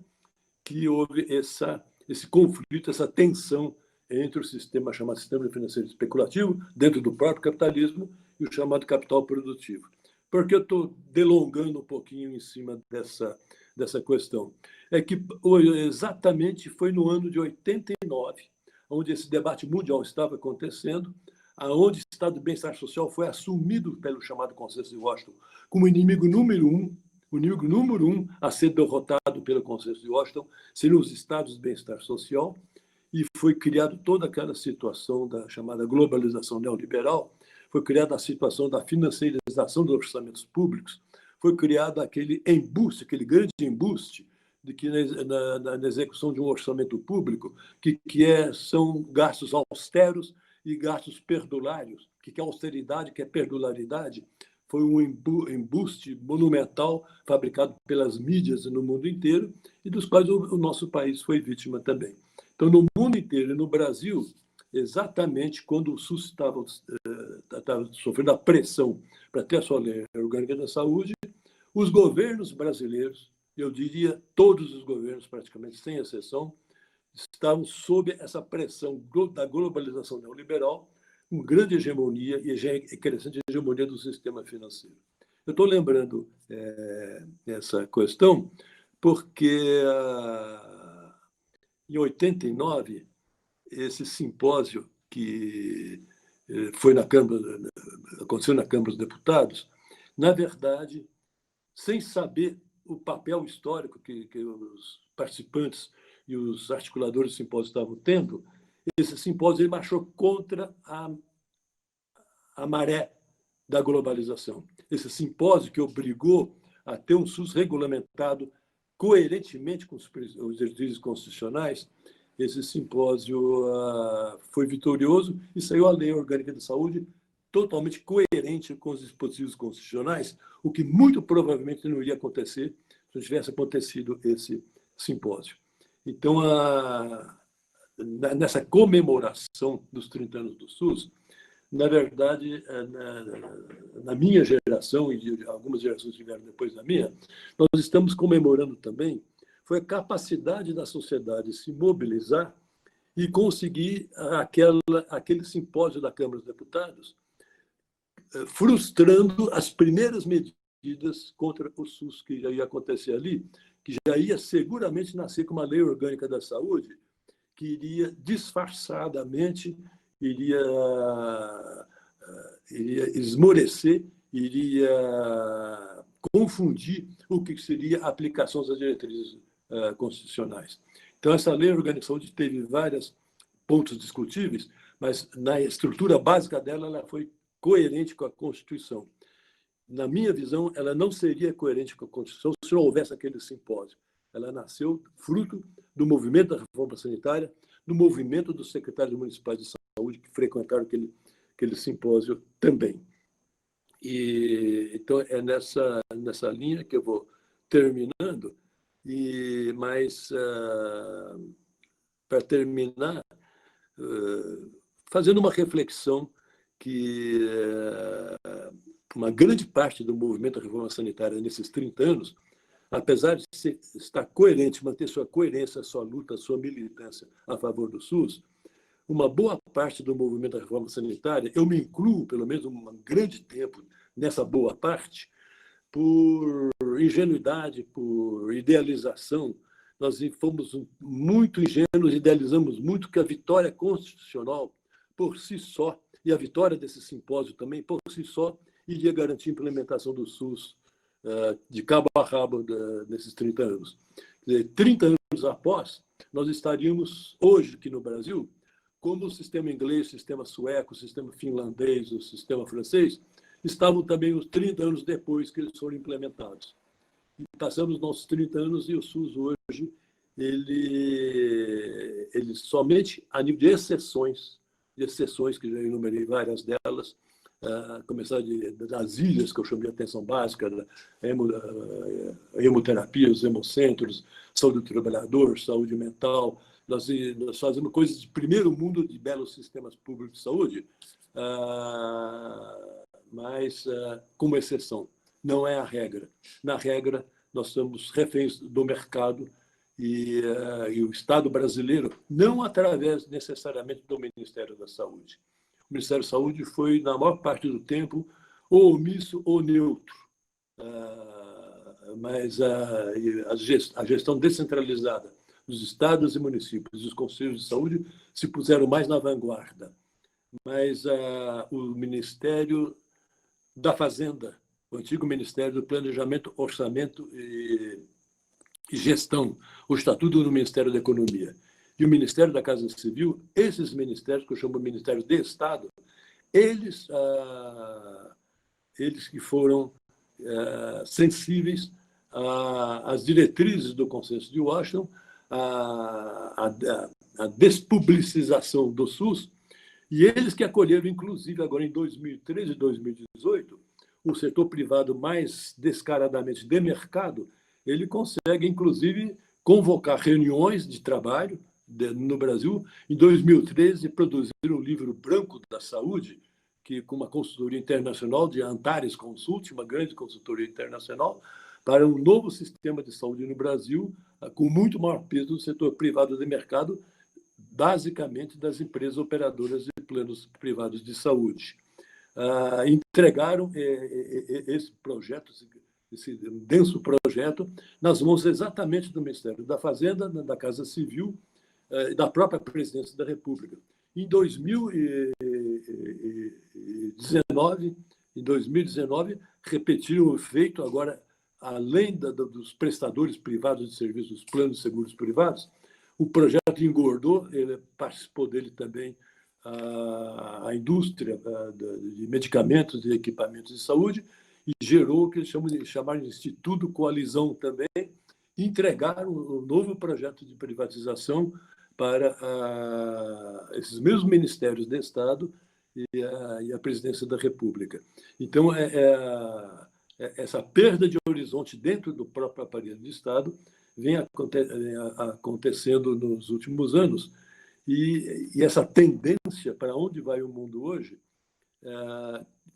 Speaker 2: que houve esse conflito, essa tensão entre o sistema chamado sistema financeiro especulativo, dentro do próprio capitalismo, e o chamado capital produtivo. Por que eu estou delongando um pouquinho em cima dessa questão? É que exatamente foi no ano de 89, onde esse debate mundial estava acontecendo, aonde o estado de bem-estar social foi assumido pelo chamado Consenso de Washington como inimigo número um a ser derrotado pelo Consenso de Washington, seriam os estados de bem-estar social, e foi criada toda aquela situação da chamada globalização neoliberal, foi criada a situação da financiarização dos orçamentos públicos, foi criado aquele embuste, aquele grande embuste, de que na execução de um orçamento público, são gastos austeros e gastos perdulários, que é austeridade, que é perdularidade, foi um embuste monumental fabricado pelas mídias no mundo inteiro e dos quais o nosso país foi vítima também. Então, no mundo inteiro e no Brasil, exatamente quando o SUS estava sofrendo a pressão para ter a sua lei orgânica da saúde, os governos brasileiros, eu diria todos os governos praticamente, sem exceção, estavam sob essa pressão da globalização neoliberal, com grande hegemonia e crescente hegemonia do sistema financeiro. Eu estou lembrando essa questão porque, em 89, esse simpósio que aconteceu na Câmara dos Deputados, na verdade, sem saber o papel histórico que os participantes e os articuladores do simpósio estavam tendo, esse simpósio ele marchou contra a maré da globalização. Esse simpósio que obrigou a ter um SUS regulamentado coerentemente com os diretrizes constitucionais, esse simpósio foi vitorioso e saiu a Lei Orgânica de Saúde totalmente coerente com os dispositivos constitucionais, o que muito provavelmente não iria acontecer se não tivesse acontecido esse simpósio. Então, nessa comemoração dos 30 anos do SUS, na verdade, na minha geração e de algumas gerações que vieram depois da minha, nós estamos comemorando também foi a capacidade da sociedade se mobilizar e conseguir aquele simpósio da Câmara dos Deputados, frustrando as primeiras medidas contra o SUS que já ia acontecer ali, que já ia seguramente nascer com uma lei orgânica da saúde, que iria disfarçadamente, iria esmorecer iria confundir o que seria a aplicação das diretrizes constitucionais. Então, essa lei orgânica de saúde teve vários pontos discutíveis, mas na estrutura básica dela, ela foi coerente com a Constituição. Na minha visão, ela não seria coerente com a Constituição se não houvesse aquele simpósio. Ela nasceu fruto do movimento da reforma sanitária, do movimento dos secretários municipais de saúde que frequentaram aquele simpósio também. Então, é nessa linha que eu vou terminando, mas, para terminar, fazendo uma reflexão que uma grande parte do movimento da reforma sanitária nesses 30 anos, apesar de estar coerente, manter sua coerência, sua luta, sua militância a favor do SUS, uma boa parte do movimento da reforma sanitária, eu me incluo, pelo menos um grande tempo, nessa boa parte, por ingenuidade, por idealização. Nós fomos muito ingênuos, idealizamos muito que a vitória constitucional, por si só, e a vitória desse simpósio também, por si só, iria garantir a implementação do SUS de cabo a rabo nesses 30 anos. Quer dizer, 30 anos após, nós estaríamos hoje aqui no Brasil, como o sistema inglês, o sistema sueco, o sistema finlandês, o sistema francês, estavam também os 30 anos depois que eles foram implementados. E passamos nossos 30 anos e o SUS hoje, ele somente a nível de exceções, que já enumerei várias delas, começar das ilhas, que eu chamei de atenção básica, a hemoterapia, os hemocentros, saúde do trabalhador, saúde mental. Nós fazemos coisas de primeiro mundo de belos sistemas públicos de saúde, mas como exceção, não é a regra. Na regra, nós somos reféns do mercado e o Estado brasileiro, não através necessariamente do Ministério da Saúde. O Ministério da Saúde foi, na maior parte do tempo, ou omisso ou neutro. Mas a gestão descentralizada dos estados e municípios, dos conselhos de saúde, se puseram mais na vanguarda. Mas o Ministério da Fazenda, o antigo Ministério do Planejamento, Orçamento e Gestão, o Estatuto do Ministério da Economia e o Ministério da Casa Civil, esses ministérios, que eu chamo de Ministério de Estado, eles que foram sensíveis às diretrizes do Consenso de Washington, à despublicização do SUS, e eles que acolheram, inclusive, agora em 2013 e 2018, o setor privado mais descaradamente de mercado, ele consegue, inclusive, convocar reuniões de trabalho no Brasil. Em 2013, produziram um livro branco da saúde, que, com uma consultoria internacional de Antares Consult, uma grande consultoria internacional, para um novo sistema de saúde no Brasil, com muito maior peso do setor privado de mercado, basicamente das empresas operadoras de planos privados de saúde. Entregaram esse projeto, esse denso projeto, nas mãos exatamente do Ministério da Fazenda, da Casa Civil e da própria Presidência da República. Em 2019, repetiram o feito agora, além dos prestadores privados de serviços, dos planos de seguros privados. O projeto engordou, ele participou dele também a indústria de medicamentos e equipamentos de saúde, e gerou o que eles chamaram de Instituto Coalizão também, e entregaram um novo projeto de privatização para esses mesmos ministérios de Estado e a Presidência da República. Então, essa perda de horizonte dentro do próprio aparelho de Estado vem acontecendo nos últimos anos, e essa tendência para onde vai o mundo hoje,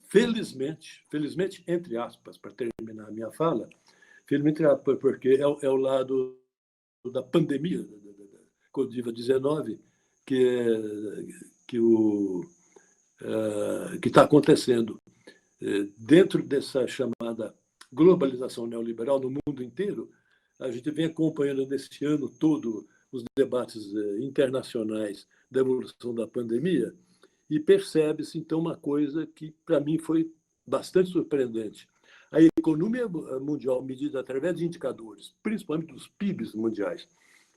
Speaker 2: felizmente, entre aspas, para terminar a minha fala, felizmente, porque é o lado da pandemia, da Covid-19, que está acontecendo dentro dessa chamada globalização neoliberal no mundo inteiro. A gente vem acompanhando nesse ano todo os debates internacionais da evolução da pandemia, e percebe-se, então, uma coisa que, para mim, foi bastante surpreendente. A economia mundial, medida através de indicadores, principalmente dos PIBs mundiais,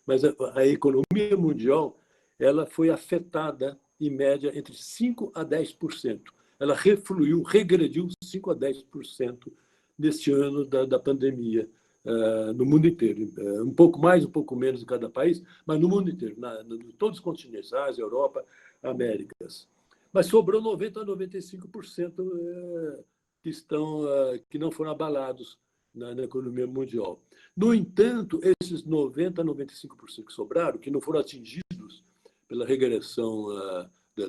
Speaker 2: mas a economia mundial ela foi afetada, em média, entre 5% a 10%. Ela refluiu, regrediu 5% a 10% neste ano da pandemia, no mundo inteiro. Um pouco mais, um pouco menos em cada país, mas no mundo inteiro, em todos os continentes, Ásia, Europa, Américas. Mas sobrou 90% a 95% que não foram abalados na economia mundial. No entanto, esses 90% a 95% que sobraram, que não foram atingidos pela regressão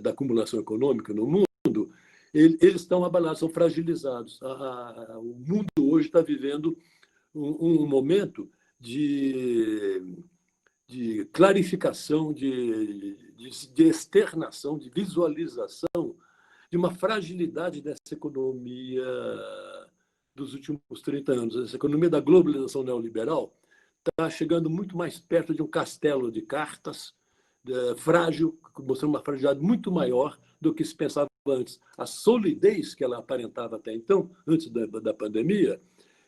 Speaker 2: da acumulação econômica no mundo, eles estão abalados, são fragilizados. O mundo hoje está vivendo um momento de clarificação, de externação, de visualização de uma fragilidade dessa economia dos últimos 30 anos. Essa economia da globalização neoliberal está chegando muito mais perto de um castelo de cartas, frágil, mostrando uma fragilidade muito maior do que se pensava antes. A solidez que ela aparentava até então, antes da pandemia,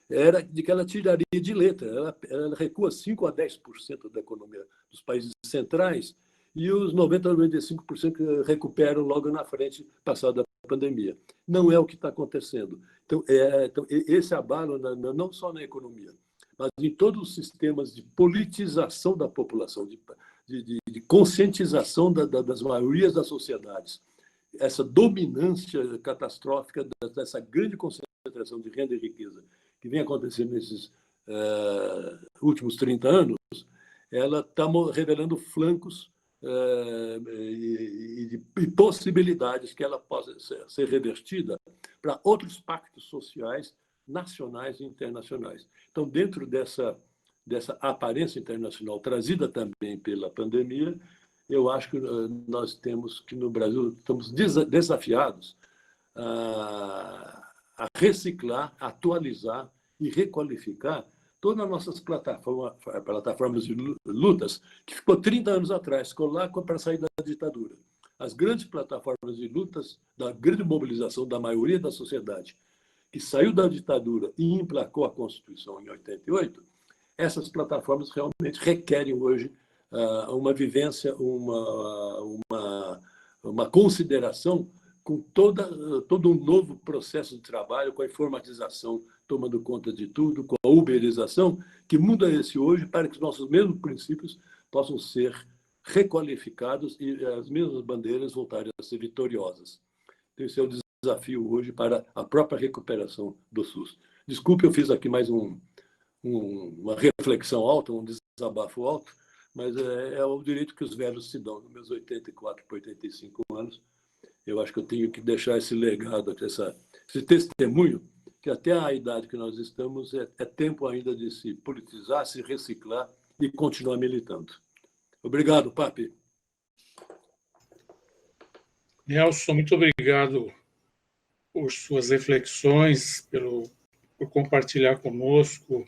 Speaker 2: era de que ela tiraria de letra. Ela recua 5% a 10% da economia dos países centrais e os 90% a 95% recuperam logo na frente, passada a pandemia. Não é o que está acontecendo. Então, esse abalo, não só na economia, mas em todos os sistemas de politização da população, de conscientização das maiorias das sociedades, essa dominância catastrófica dessa grande concentração de renda e riqueza que vem acontecendo nesses últimos 30 anos, ela está revelando flancos e possibilidades que ela possa ser revertida para outros pactos sociais nacionais e internacionais. Então, dentro dessa aparência internacional trazida também pela pandemia, eu acho que nós temos que, no Brasil, estamos desafiados a reciclar, atualizar e requalificar todas as nossas plataformas de lutas, que ficou 30 anos atrás, ficou lá para sair da ditadura. As grandes plataformas de lutas, da grande mobilização da maioria da sociedade, que saiu da ditadura e emplacou a Constituição em 88, essas plataformas realmente requerem hoje uma vivência, uma consideração com todo um novo processo de trabalho, com a informatização tomando conta de tudo, com a uberização, que mundo é esse hoje para que os nossos mesmos princípios possam ser requalificados e as mesmas bandeiras voltarem a ser vitoriosas. Então, esse é o desafio hoje para a própria recuperação do SUS. Desculpe, eu fiz aqui mais uma reflexão alta, um desabafo alto, mas é o direito que os velhos se dão. Nos meus 84 para 85 anos, eu acho que eu tenho que deixar esse legado, esse testemunho, que até a idade que nós estamos é tempo ainda de se politizar, se reciclar e continuar militando. Obrigado, Papi.
Speaker 1: Nelson, muito obrigado por suas reflexões, por compartilhar conosco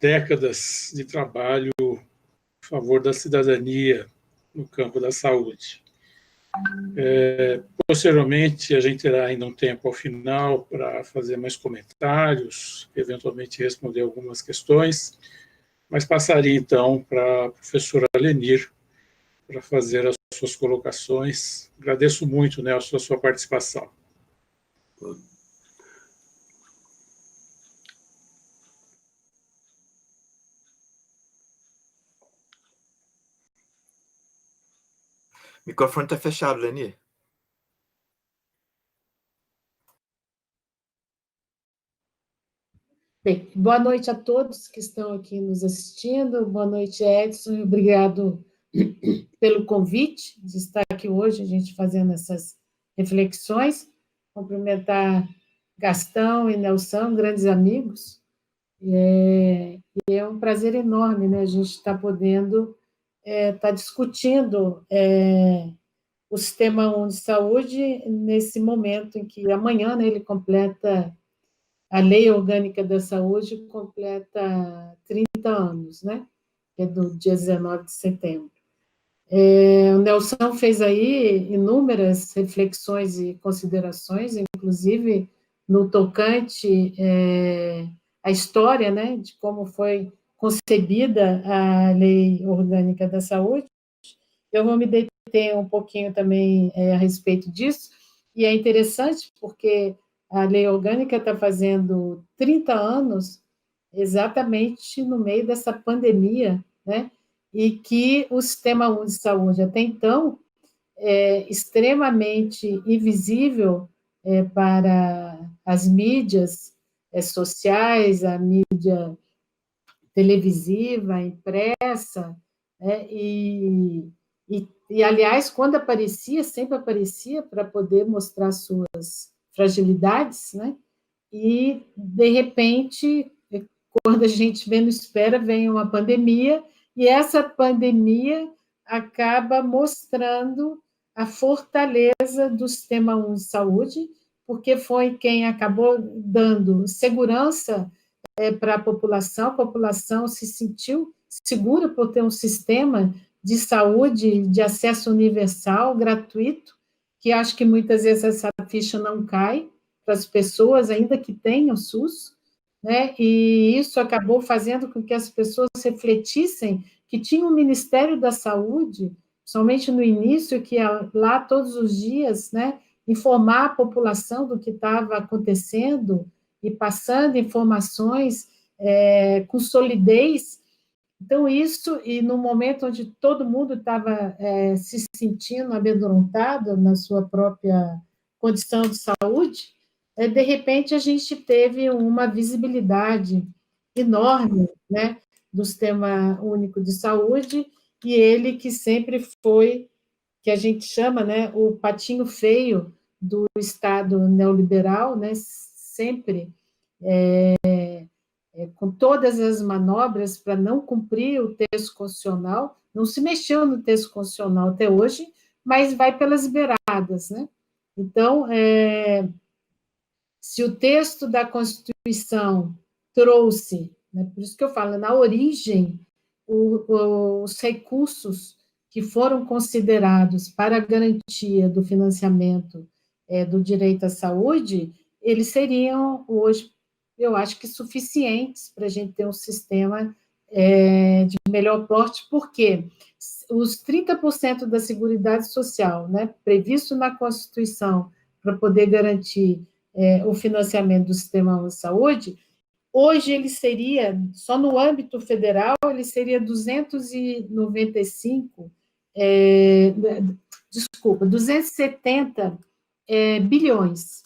Speaker 1: décadas de trabalho a favor da cidadania no campo da saúde. Posteriormente, a gente terá ainda um tempo ao final para fazer mais comentários, eventualmente responder algumas questões, mas passaria então para a professora Lenir para fazer as suas colocações. Agradeço muito, Nelson, a sua participação.
Speaker 3: O microfone está fechado, Lenir.
Speaker 4: Bem, boa noite a todos que estão aqui nos assistindo. Boa noite, Edson. Obrigado pelo convite de estar aqui hoje, a gente fazendo essas reflexões. Cumprimentar Gastão e Nelson, grandes amigos. E é um prazer enorme, né, a gente estar podendo estar discutindo o Sistema Único de Saúde nesse momento em que amanhã, né, ele completa... A Lei Orgânica da Saúde completa 30 anos, né? É do dia 19 de setembro. O Nelson fez aí inúmeras reflexões e considerações, inclusive, no tocante à história, né, de como foi concebida a Lei Orgânica da Saúde. Eu vou me deter um pouquinho também a respeito disso, e é interessante porque a Lei Orgânica está fazendo 30 anos exatamente no meio dessa pandemia, né, e que o Sistema Único de Saúde, até então, extremamente invisível para as mídias sociais, a mídia televisiva, impressa, né? Aliás, quando aparecia, sempre aparecia para poder mostrar suas fragilidades, né? E, de repente, quando a gente menos espera, vem uma pandemia, e essa pandemia acaba mostrando a fortaleza do Sistema Único de Saúde, porque foi quem acabou dando segurança para a população se sentiu segura por ter um sistema de saúde de acesso universal, gratuito, que acho que muitas vezes essa ficha não cai para as pessoas, ainda que tenham SUS, né? E isso acabou fazendo com que as pessoas refletissem que tinha um Ministério da Saúde, somente no início, que ia lá todos os dias, né, informar a população do que estava acontecendo e passando informações com solidez. Então, isso, e no momento onde todo mundo estava se sentindo amedrontado na sua própria condição de saúde, de repente a gente teve uma visibilidade enorme, né, do Sistema Único de Saúde, e ele que sempre foi, que a gente chama, né, o patinho feio do Estado neoliberal, né, sempre com todas as manobras para não cumprir o texto constitucional, não se mexeu no texto constitucional até hoje, mas vai pelas beiradas, né? Então, se o texto da Constituição trouxe, né, por isso que eu falo, na origem, os recursos que foram considerados para a garantia do financiamento do direito à saúde, eles seriam, hoje, eu acho que suficientes para a gente ter um sistema de melhor porte, porque os 30% da Seguridade Social, né, previsto na Constituição para poder garantir o financiamento do Sistema Único de Saúde, hoje ele seria, só no âmbito federal, ele seria 270 bilhões,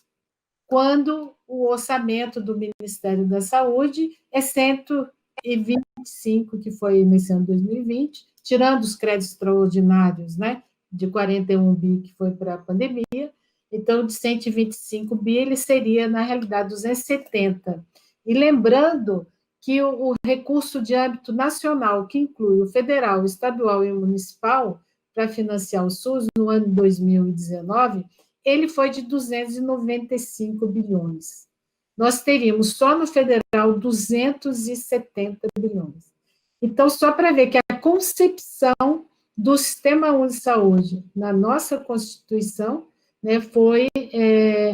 Speaker 4: quando o orçamento do Ministério da Saúde é 125, que foi nesse ano 2020, tirando os créditos extraordinários, né, de 41 bi, que foi para a pandemia. Então, de 125 bi, ele seria, na realidade, 270. E lembrando que o recurso de âmbito nacional, que inclui o federal, o estadual e o municipal, para financiar o SUS, no ano de 2019, ele foi de 295 bilhões. Nós teríamos só no federal 270 bilhões. Então, só para ver que a concepção do Sistema Único de Saúde na nossa Constituição, né, foi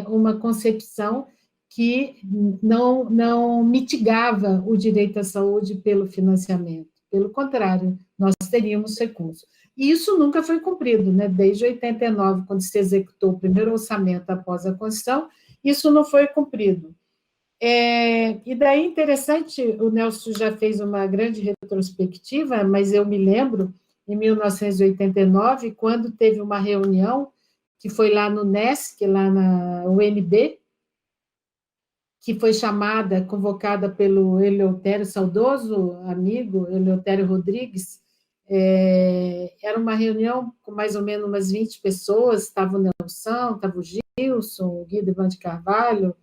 Speaker 4: uma concepção que não mitigava o direito à saúde pelo financiamento. Pelo contrário, nós teríamos recursos. E isso nunca foi cumprido, né? Desde 89, quando se executou o primeiro orçamento após a Constituição, isso não foi cumprido. E daí, interessante, o Nelson já fez uma grande retrospectiva, mas eu me lembro, em 1989, quando teve uma reunião, que foi lá no NESC, lá na UNB, que foi convocada pelo Eleutério, saudoso amigo, Eleutério Rodrigues. Era uma reunião com mais ou menos umas 20 pessoas, estava o Nelson, estava o Gilson, o Guido Ivan de Carvalho,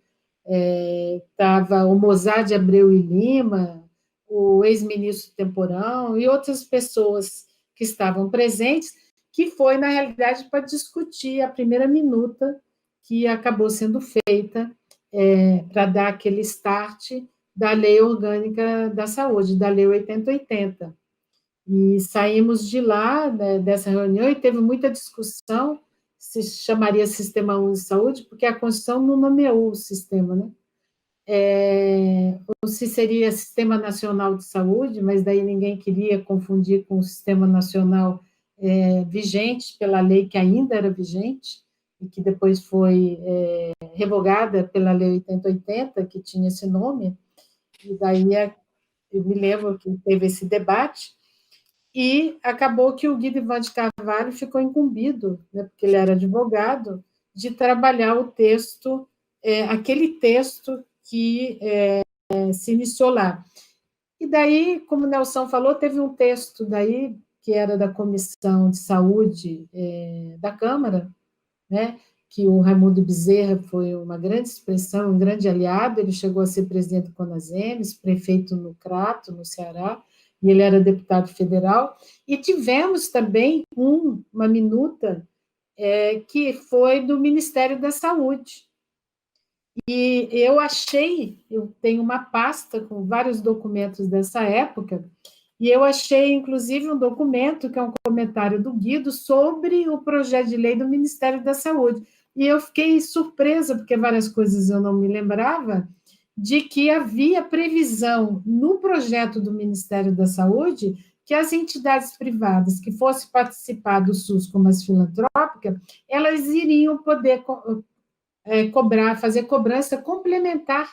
Speaker 4: estava o Mozart de Abreu e Lima, o ex-ministro Temporão e outras pessoas que estavam presentes, que foi, na realidade, para discutir a primeira minuta que acabou sendo feita para dar aquele start da Lei Orgânica da Saúde, da Lei 8080. E saímos de lá, né, dessa reunião, e teve muita discussão se chamaria Sistema Único de Saúde, porque a Constituição não nomeou o sistema, né? Ou se seria Sistema Nacional de Saúde, mas daí ninguém queria confundir com o Sistema Nacional vigente pela lei que ainda era vigente, e que depois foi revogada pela Lei 8080, que tinha esse nome, e daí eu me lembro que teve esse debate, e acabou que o Guido Ivan de Carvalho ficou incumbido, né, porque ele era advogado, de trabalhar o texto, aquele texto que se iniciou lá. E daí, como o Nelson falou, teve um texto daí, que era da Comissão de Saúde da Câmara, né, que o Raimundo Bezerra foi uma grande expressão, um grande aliado, ele chegou a ser presidente do Conasems, prefeito no Crato, no Ceará, e ele era deputado federal, e tivemos também uma minuta que foi do Ministério da Saúde. E eu tenho uma pasta com vários documentos dessa época, e eu achei, inclusive, um documento, que é um comentário do Guido, sobre o projeto de lei do Ministério da Saúde. E eu fiquei surpresa, porque várias coisas eu não me lembrava, de que havia previsão no projeto do Ministério da Saúde que as entidades privadas que fossem participar do SUS como as filantrópicas, elas iriam poder fazer cobrança complementar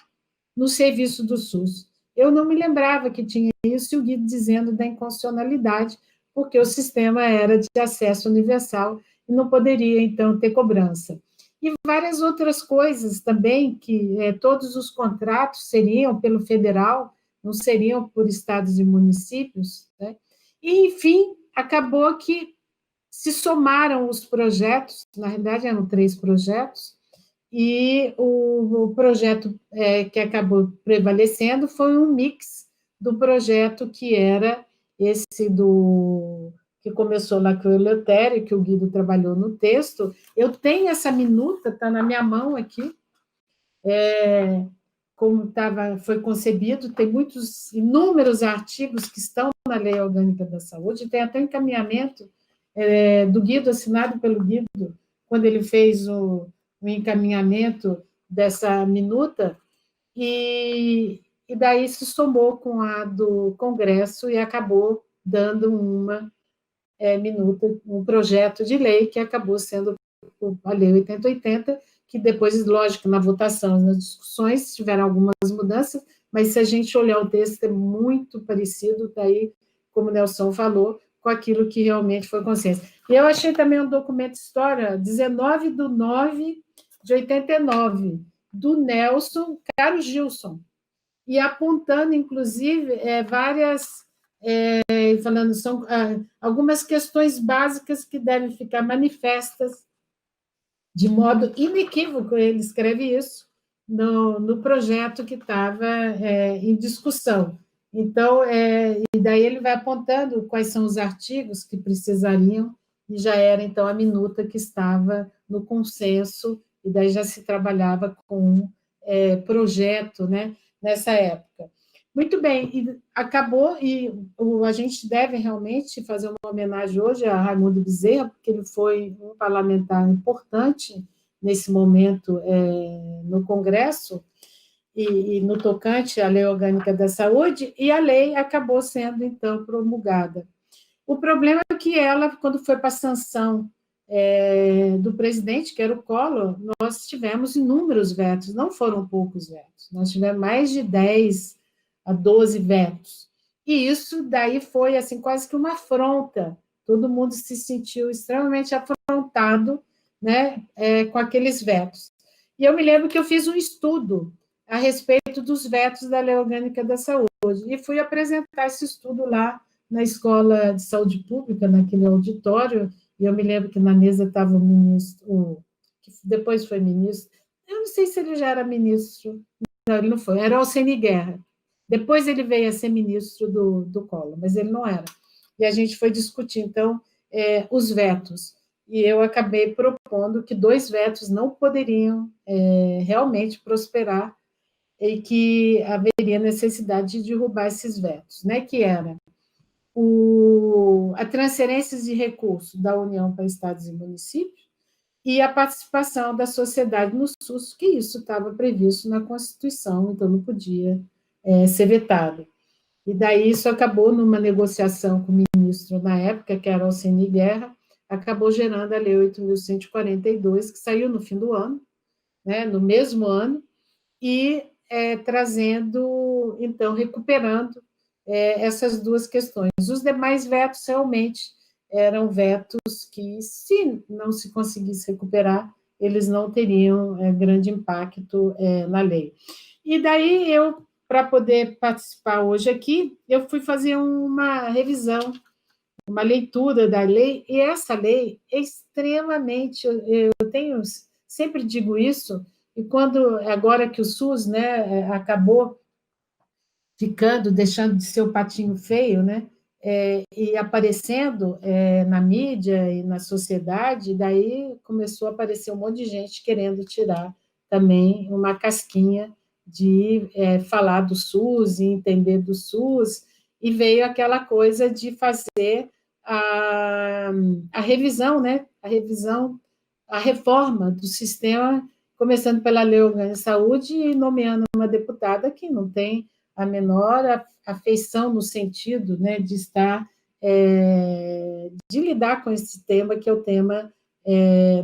Speaker 4: no serviço do SUS. Eu não me lembrava que tinha isso, e o Guido dizendo da inconstitucionalidade, porque o sistema era de acesso universal e não poderia, então, ter cobrança. E várias outras coisas também, que todos os contratos seriam pelo federal, não seriam por estados e municípios, né? E, enfim, acabou que se somaram os projetos, na realidade eram 3 projetos, e o projeto que acabou prevalecendo foi um mix do projeto que era esse que começou lá com o Eleutério, que o Guido trabalhou no texto. Eu tenho essa minuta, está na minha mão aqui, como foi concebido, tem inúmeros artigos que estão na Lei Orgânica da Saúde, tem até encaminhamento do Guido, assinado pelo Guido, quando ele fez o encaminhamento dessa minuta, e daí se somou com a do Congresso e acabou dando uma minuta, um projeto de lei que acabou sendo a Lei 8080, que depois, lógico, na votação, nas discussões, tiveram algumas mudanças, mas se a gente olhar o texto, é muito parecido, daí, como o Nelson falou, com aquilo que realmente foi consciência. E eu achei também um documento de história, 19/9/89, do Nelson Caro Gilson, e apontando, inclusive, falando, são algumas questões básicas que devem ficar manifestas de modo inequívoco, ele escreve isso, no projeto que estava em discussão. Então, e daí ele vai apontando quais são os artigos que precisariam, e já era, então, a minuta que estava no consenso, e daí já se trabalhava com projeto, né, nessa época. Muito bem, e acabou, e a gente deve realmente fazer uma homenagem hoje a Raimundo Bezerra, porque ele foi um parlamentar importante nesse momento no Congresso, e no tocante à Lei Orgânica da Saúde, e a lei acabou sendo, então, promulgada. O problema é que ela, quando foi para a sanção do presidente, que era o Collor, nós tivemos inúmeros vetos, não foram poucos vetos, nós tivemos mais de 10 a 12 vetos, e isso daí foi assim, quase que uma afronta, todo mundo se sentiu extremamente afrontado, né, com aqueles vetos. E eu me lembro que eu fiz um estudo a respeito dos vetos da Lei Orgânica da Saúde, e fui apresentar esse estudo lá na Escola de Saúde Pública, naquele auditório, e eu me lembro que na mesa estava o ministro, que depois foi ministro, eu não sei se ele já era ministro, não, ele não foi, era Alcene Guerra. Depois ele veio a ser ministro do Collor, mas ele não era. E a gente foi discutir, então, os vetos. E eu acabei propondo que 2 vetos não poderiam realmente prosperar e que haveria necessidade de derrubar esses vetos, né? Que era a transferência de recursos da União para estados e municípios e a participação da sociedade no SUS, que isso estava previsto na Constituição, então não podia ser vetado. E daí isso acabou numa negociação com o ministro na época, que era Alceni Guerra, acabou gerando a Lei 8.142, que saiu no fim do ano, né, no mesmo ano, e trazendo, então, recuperando essas duas questões. Os demais vetos realmente eram vetos que, se não se conseguisse recuperar, eles não teriam grande impacto na lei. E daí eu, para poder participar hoje aqui, eu fui fazer uma revisão, uma leitura da lei, e essa lei é extremamente, eu sempre digo isso, e quando, agora que o SUS, né, acabou deixando de ser o patinho feio, né, e aparecendo na mídia e na sociedade, daí começou a aparecer um monte de gente querendo tirar também uma casquinha de falar do SUS e entender do SUS, e veio aquela coisa de fazer a revisão, né, a reforma do sistema, começando pela Lei Orgânica de Saúde e nomeando uma deputada que não tem a menor afeição no sentido, né, de estar, de lidar com esse tema, que é o tema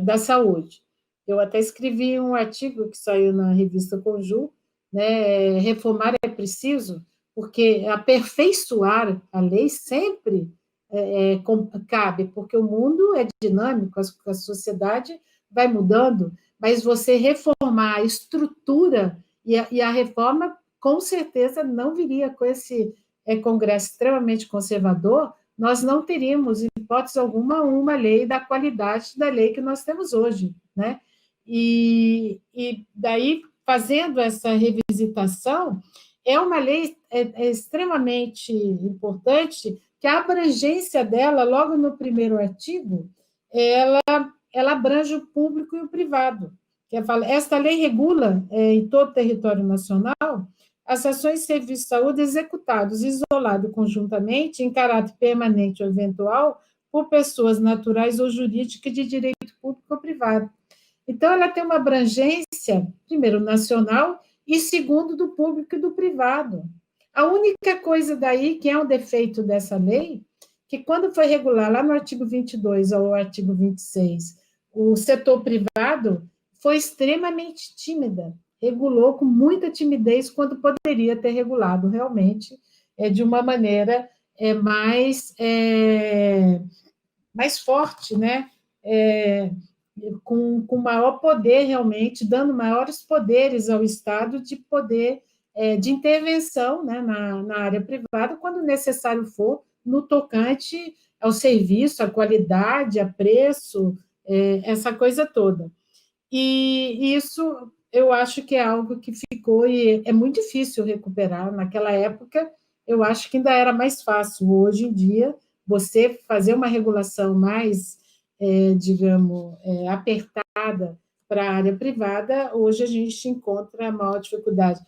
Speaker 4: da saúde. Eu até escrevi um artigo que saiu na revista Conju, né, reformar é preciso, porque aperfeiçoar a lei sempre cabe, porque o mundo é dinâmico, a sociedade vai mudando, mas você reformar a estrutura, e a reforma, com certeza, não viria com esse Congresso extremamente conservador, nós não teríamos, em hipótese alguma, uma lei da qualidade da lei que nós temos hoje, né? E daí, fazendo essa revisitação, é uma lei extremamente importante, que a abrangência dela, logo no primeiro artigo, ela abrange o público e o privado. Esta lei regula, em todo o território nacional, as ações de serviço de saúde executados isolados conjuntamente, em caráter permanente ou eventual, por pessoas naturais ou jurídicas de direito público ou privado. Então, ela tem uma abrangência, primeiro, nacional, e segundo, do público e do privado. A única coisa daí, que é um defeito dessa lei, que quando foi regular, lá no artigo 22 ao artigo 26, o setor privado foi extremamente tímida, regulou com muita timidez, quando poderia ter regulado realmente de uma maneira mais forte, né? Com maior poder, realmente, dando maiores poderes ao Estado de poder de intervenção, né, na área privada, quando necessário for, no tocante ao serviço, à qualidade, a preço, essa coisa toda. E isso eu acho que é algo que ficou, e é muito difícil recuperar. Naquela época, eu acho que ainda era mais fácil. Hoje em dia, você fazer uma regulação mais, digamos, apertada para a área privada, hoje a gente encontra maior dificuldade.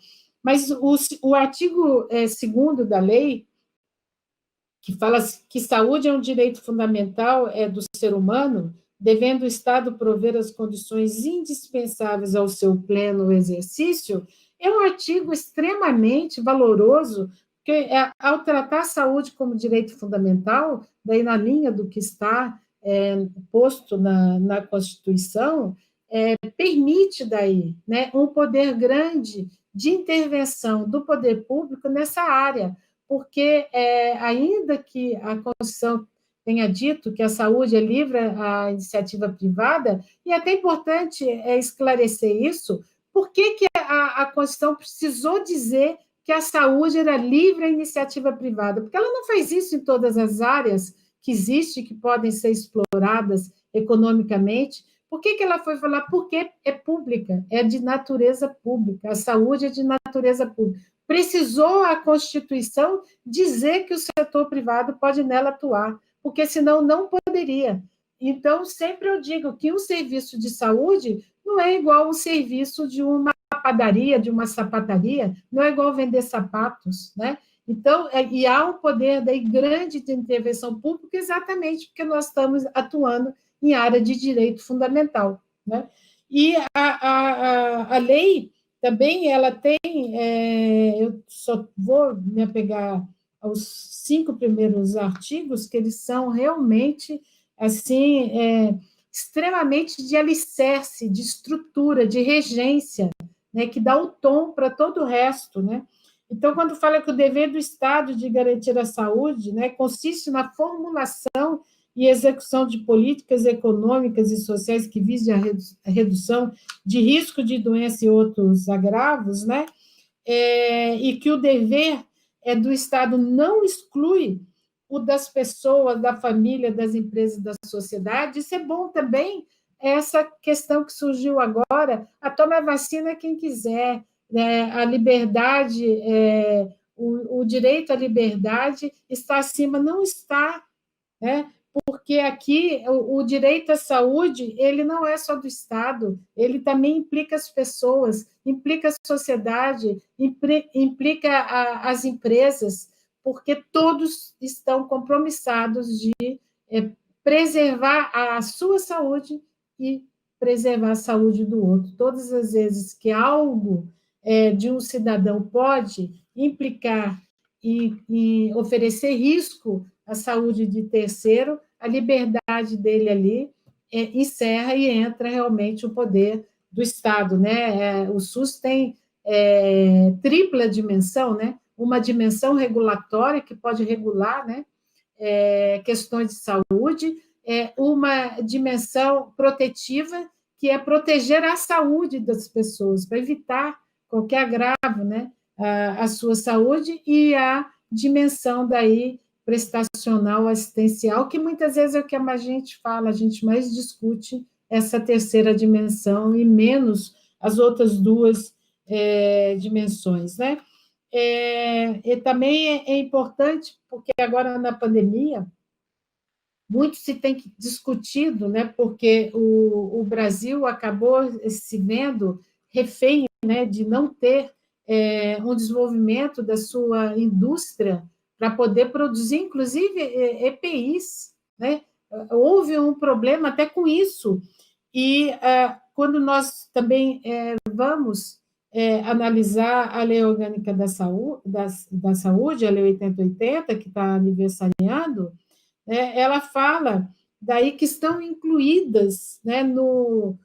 Speaker 4: Mas o artigo 2º da lei, que fala que saúde é um direito fundamental do ser humano, devendo o Estado prover as condições indispensáveis ao seu pleno exercício, é um artigo extremamente valoroso, porque ao tratar a saúde como direito fundamental, daí na linha do que está posto na Constituição, permite daí, né, um poder grande de intervenção do poder público nessa área, porque ainda que a Constituição tenha dito que a saúde é livre à iniciativa privada, e é até importante esclarecer isso, por que a Constituição precisou dizer que a saúde era livre à iniciativa privada? Porque ela não faz isso em todas as áreas que existem, que podem ser exploradas economicamente. Por que ela foi falar? Porque é pública, é de natureza pública, a saúde é de natureza pública. Precisou a Constituição dizer que o setor privado pode nela atuar, porque senão não poderia. Então, sempre eu digo que o serviço de saúde não é igual ao serviço de uma padaria, de uma sapataria, não é igual vender sapatos, né? Então, e há um poder daí grande de intervenção pública, exatamente porque nós estamos atuando em área de direito fundamental. né? E a lei também, ela tem, eu só vou me apegar aos 5 primeiros artigos, que eles são realmente, assim, extremamente de alicerce, de estrutura, de regência, né, que dá o tom para todo o resto, né? Então, quando fala que o dever do Estado de garantir a saúde, né, consiste na formulação e execução de políticas econômicas e sociais que visem a redução de risco de doença e outros agravos, né? E que o dever do Estado não exclui o das pessoas, da família, das empresas, da sociedade. Isso é bom também, essa questão que surgiu agora, toma a vacina quem quiser, né? A liberdade, o direito à liberdade está acima, não está, né? Porque aqui o direito à saúde, ele não é só do Estado, ele também implica as pessoas, implica a sociedade, implica as empresas, porque todos estão compromissados de preservar a sua saúde e preservar a saúde do outro. Todas as vezes que algo de um cidadão pode implicar e oferecer risco à saúde de terceiro, a liberdade dele ali encerra e entra realmente o poder do Estado, né? O SUS tem tripla dimensão, né? Uma dimensão regulatória, que pode regular, né? Questões de saúde, uma dimensão protetiva, que é proteger a saúde das pessoas, para evitar qualquer agravo, né? A sua saúde, e a dimensão daí prestacional assistencial, que muitas vezes é o que a gente fala, a gente mais discute essa terceira dimensão e menos as outras duas dimensões, né? E também é importante, porque agora na pandemia, muito se tem discutido, né? Porque o Brasil acabou se vendo refém, né, de não ter um desenvolvimento da sua indústria para poder produzir, inclusive, EPIs, né? Houve um problema até com isso. E quando nós também vamos analisar a Lei Orgânica da Saúde, a Lei 8080, que está aniversariando, ela fala daí que estão incluídas, né, no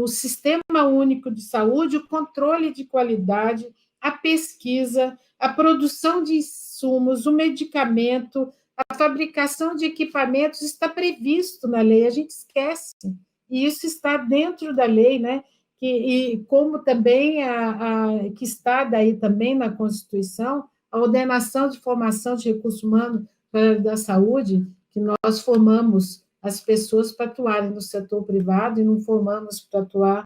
Speaker 4: Sistema Único de Saúde, o controle de qualidade, a pesquisa, a produção de insumos, o medicamento, a fabricação de equipamentos, está previsto na lei, a gente esquece, e isso está dentro da lei, né? E como também que está daí também na Constituição, a ordenação de formação de recurso humano da saúde, que nós formamos as pessoas para atuarem no setor privado e não formamos para atuar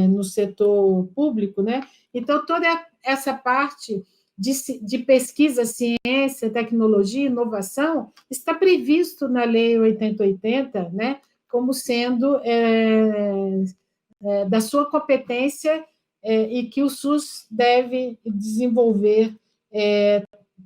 Speaker 4: no setor público, né? Então, toda essa parte de pesquisa, ciência, tecnologia, inovação, está previsto na Lei 8080, né? Como sendo da sua competência e que o SUS deve desenvolver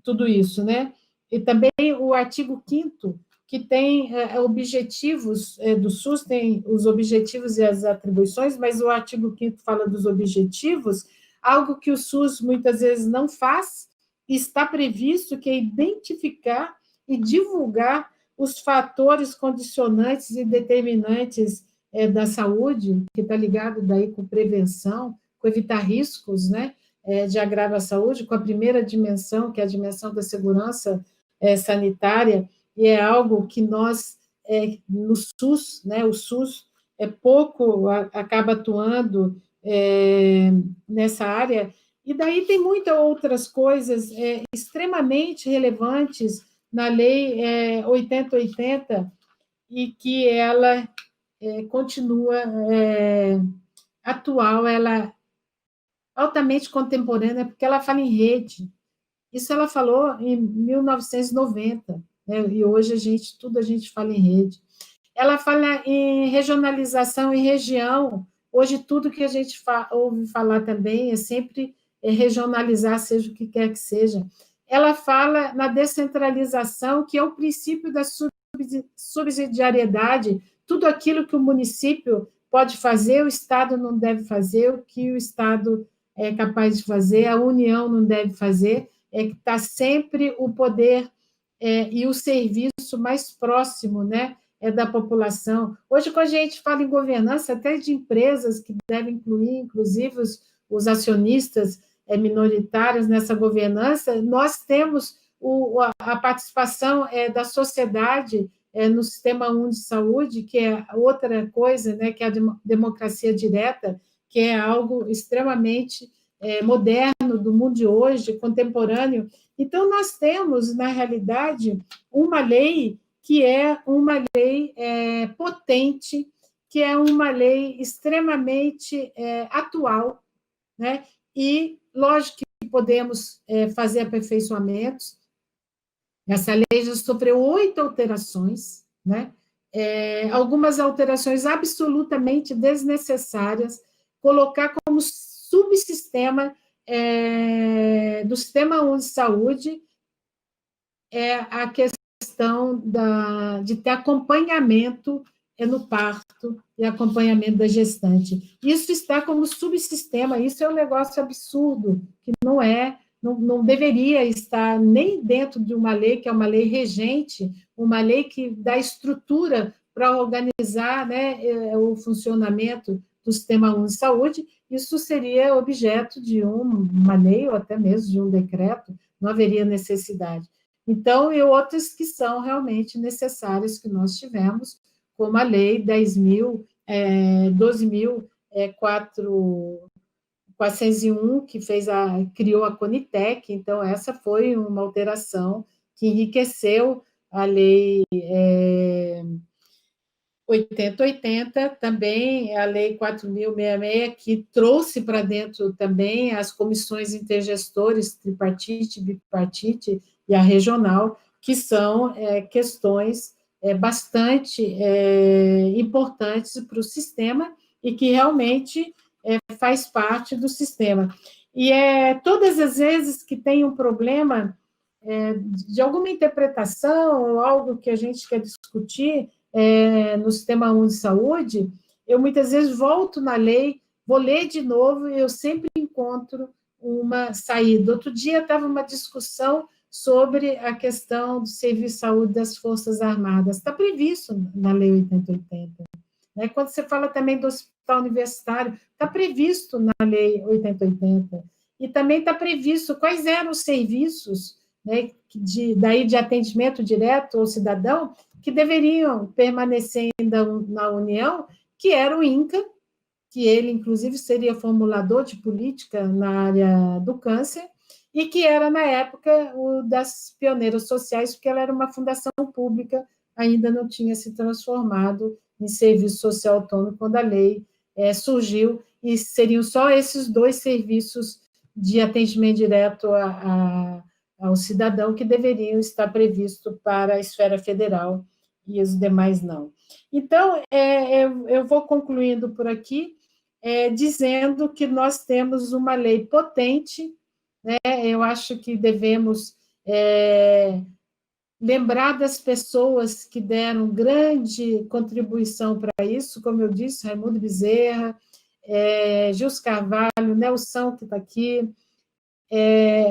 Speaker 4: tudo isso, né? E também o artigo 5º, que tem objetivos do SUS, tem os objetivos e as atribuições, mas o artigo 5º fala dos objetivos, algo que o SUS muitas vezes não faz, e está previsto, que é identificar e divulgar os fatores condicionantes e determinantes da saúde, que está ligado daí com prevenção, com evitar riscos, né, de agravo à saúde, com a primeira dimensão, que é a dimensão da segurança sanitária, e é algo que nós, no SUS, né, o SUS pouco acaba atuando nessa área, e daí tem muitas outras coisas extremamente relevantes na Lei 8080, e que ela continua atual, ela altamente contemporânea, porque ela fala em rede. Isso ela falou em 1990, né? E hoje tudo a gente fala em rede. Ela fala em regionalização em região. Hoje tudo que a gente ouve falar também é sempre regionalizar, seja o que quer que seja. Ela fala na descentralização, que é o princípio da subsidiariedade, tudo aquilo que o município pode fazer, o Estado não deve fazer, o que o Estado é capaz de fazer, a União não deve fazer, é que está sempre o poder e o serviço mais próximo, né, da população. Hoje, quando a gente fala em governança, até de empresas que devem incluir, inclusive, os acionistas minoritários nessa governança, nós temos a participação da sociedade no Sistema Único de Saúde, que é outra coisa, né, que é a democracia direta, que é algo extremamente moderno do mundo de hoje, contemporâneo. Então, nós temos, na realidade, uma lei que é uma lei potente, que é uma lei extremamente atual, né? E, lógico que podemos fazer aperfeiçoamentos. Essa lei já sofreu 8 alterações, né? Algumas alterações absolutamente desnecessárias, colocar como subsistema do Sistema Único de Saúde a questão de ter acompanhamento no parto e acompanhamento da gestante. Isso está como subsistema, isso é um negócio absurdo, que não deveria estar nem dentro de uma lei, que é uma lei regente, uma lei que dá estrutura para organizar, né, o funcionamento do Sistema Único de Saúde. Isso seria objeto de uma lei ou até mesmo de um decreto, não haveria necessidade. Então, e outras que são realmente necessárias que nós tivemos, como a lei 12.401, que criou a Conitec. Então, essa foi uma alteração que enriqueceu a lei 8080, também a lei 4.066, que trouxe para dentro também as comissões intergestores, tripartite, bipartite e a regional, que são questões bastante importantes para o sistema e que realmente faz parte do sistema. E todas as vezes que tem um problema de alguma interpretação ou algo que a gente quer discutir no Sistema Único de Saúde, eu muitas vezes volto na lei, vou ler de novo e eu sempre encontro uma saída. Outro dia estava uma discussão sobre a questão do serviço de saúde das Forças Armadas. Está previsto na Lei 8080. Né? Quando você fala também do hospital universitário, está previsto na Lei 8080. E também está previsto quais eram os serviços, né, de atendimento direto ao cidadão que deveriam permanecer ainda na União, que era o INCA, que ele, inclusive, seria formulador de política na área do câncer, e que era, na época, o das pioneiras sociais, porque ela era uma fundação pública, ainda não tinha se transformado em serviço social autônomo quando a lei surgiu, e seriam só esses 2 serviços de atendimento direto ao cidadão que deveriam estar previstos para a esfera federal, e os demais não. Então, eu vou concluindo por aqui, dizendo que nós temos uma lei potente, né? Eu acho que devemos lembrar das pessoas que deram grande contribuição para isso, como eu disse, Raimundo Bezerra, Gils Carvalho, Nelson, que está aqui,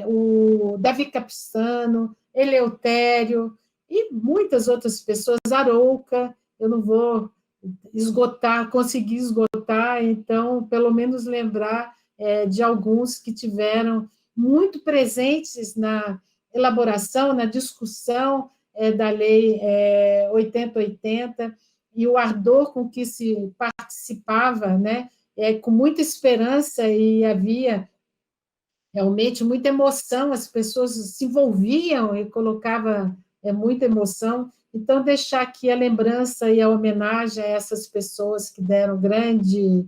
Speaker 4: o Davi Capistrano, Eleutério, e muitas outras pessoas, Arouca, eu não vou conseguir esgotar, então, pelo menos lembrar de alguns que tiveram muito presentes na elaboração, na discussão da Lei 8080, e o ardor com que se participava, né, com muita esperança, e havia realmente muita emoção, as pessoas se envolviam e colocavam muita emoção. Então, deixar aqui a lembrança e a homenagem a essas pessoas que deram grande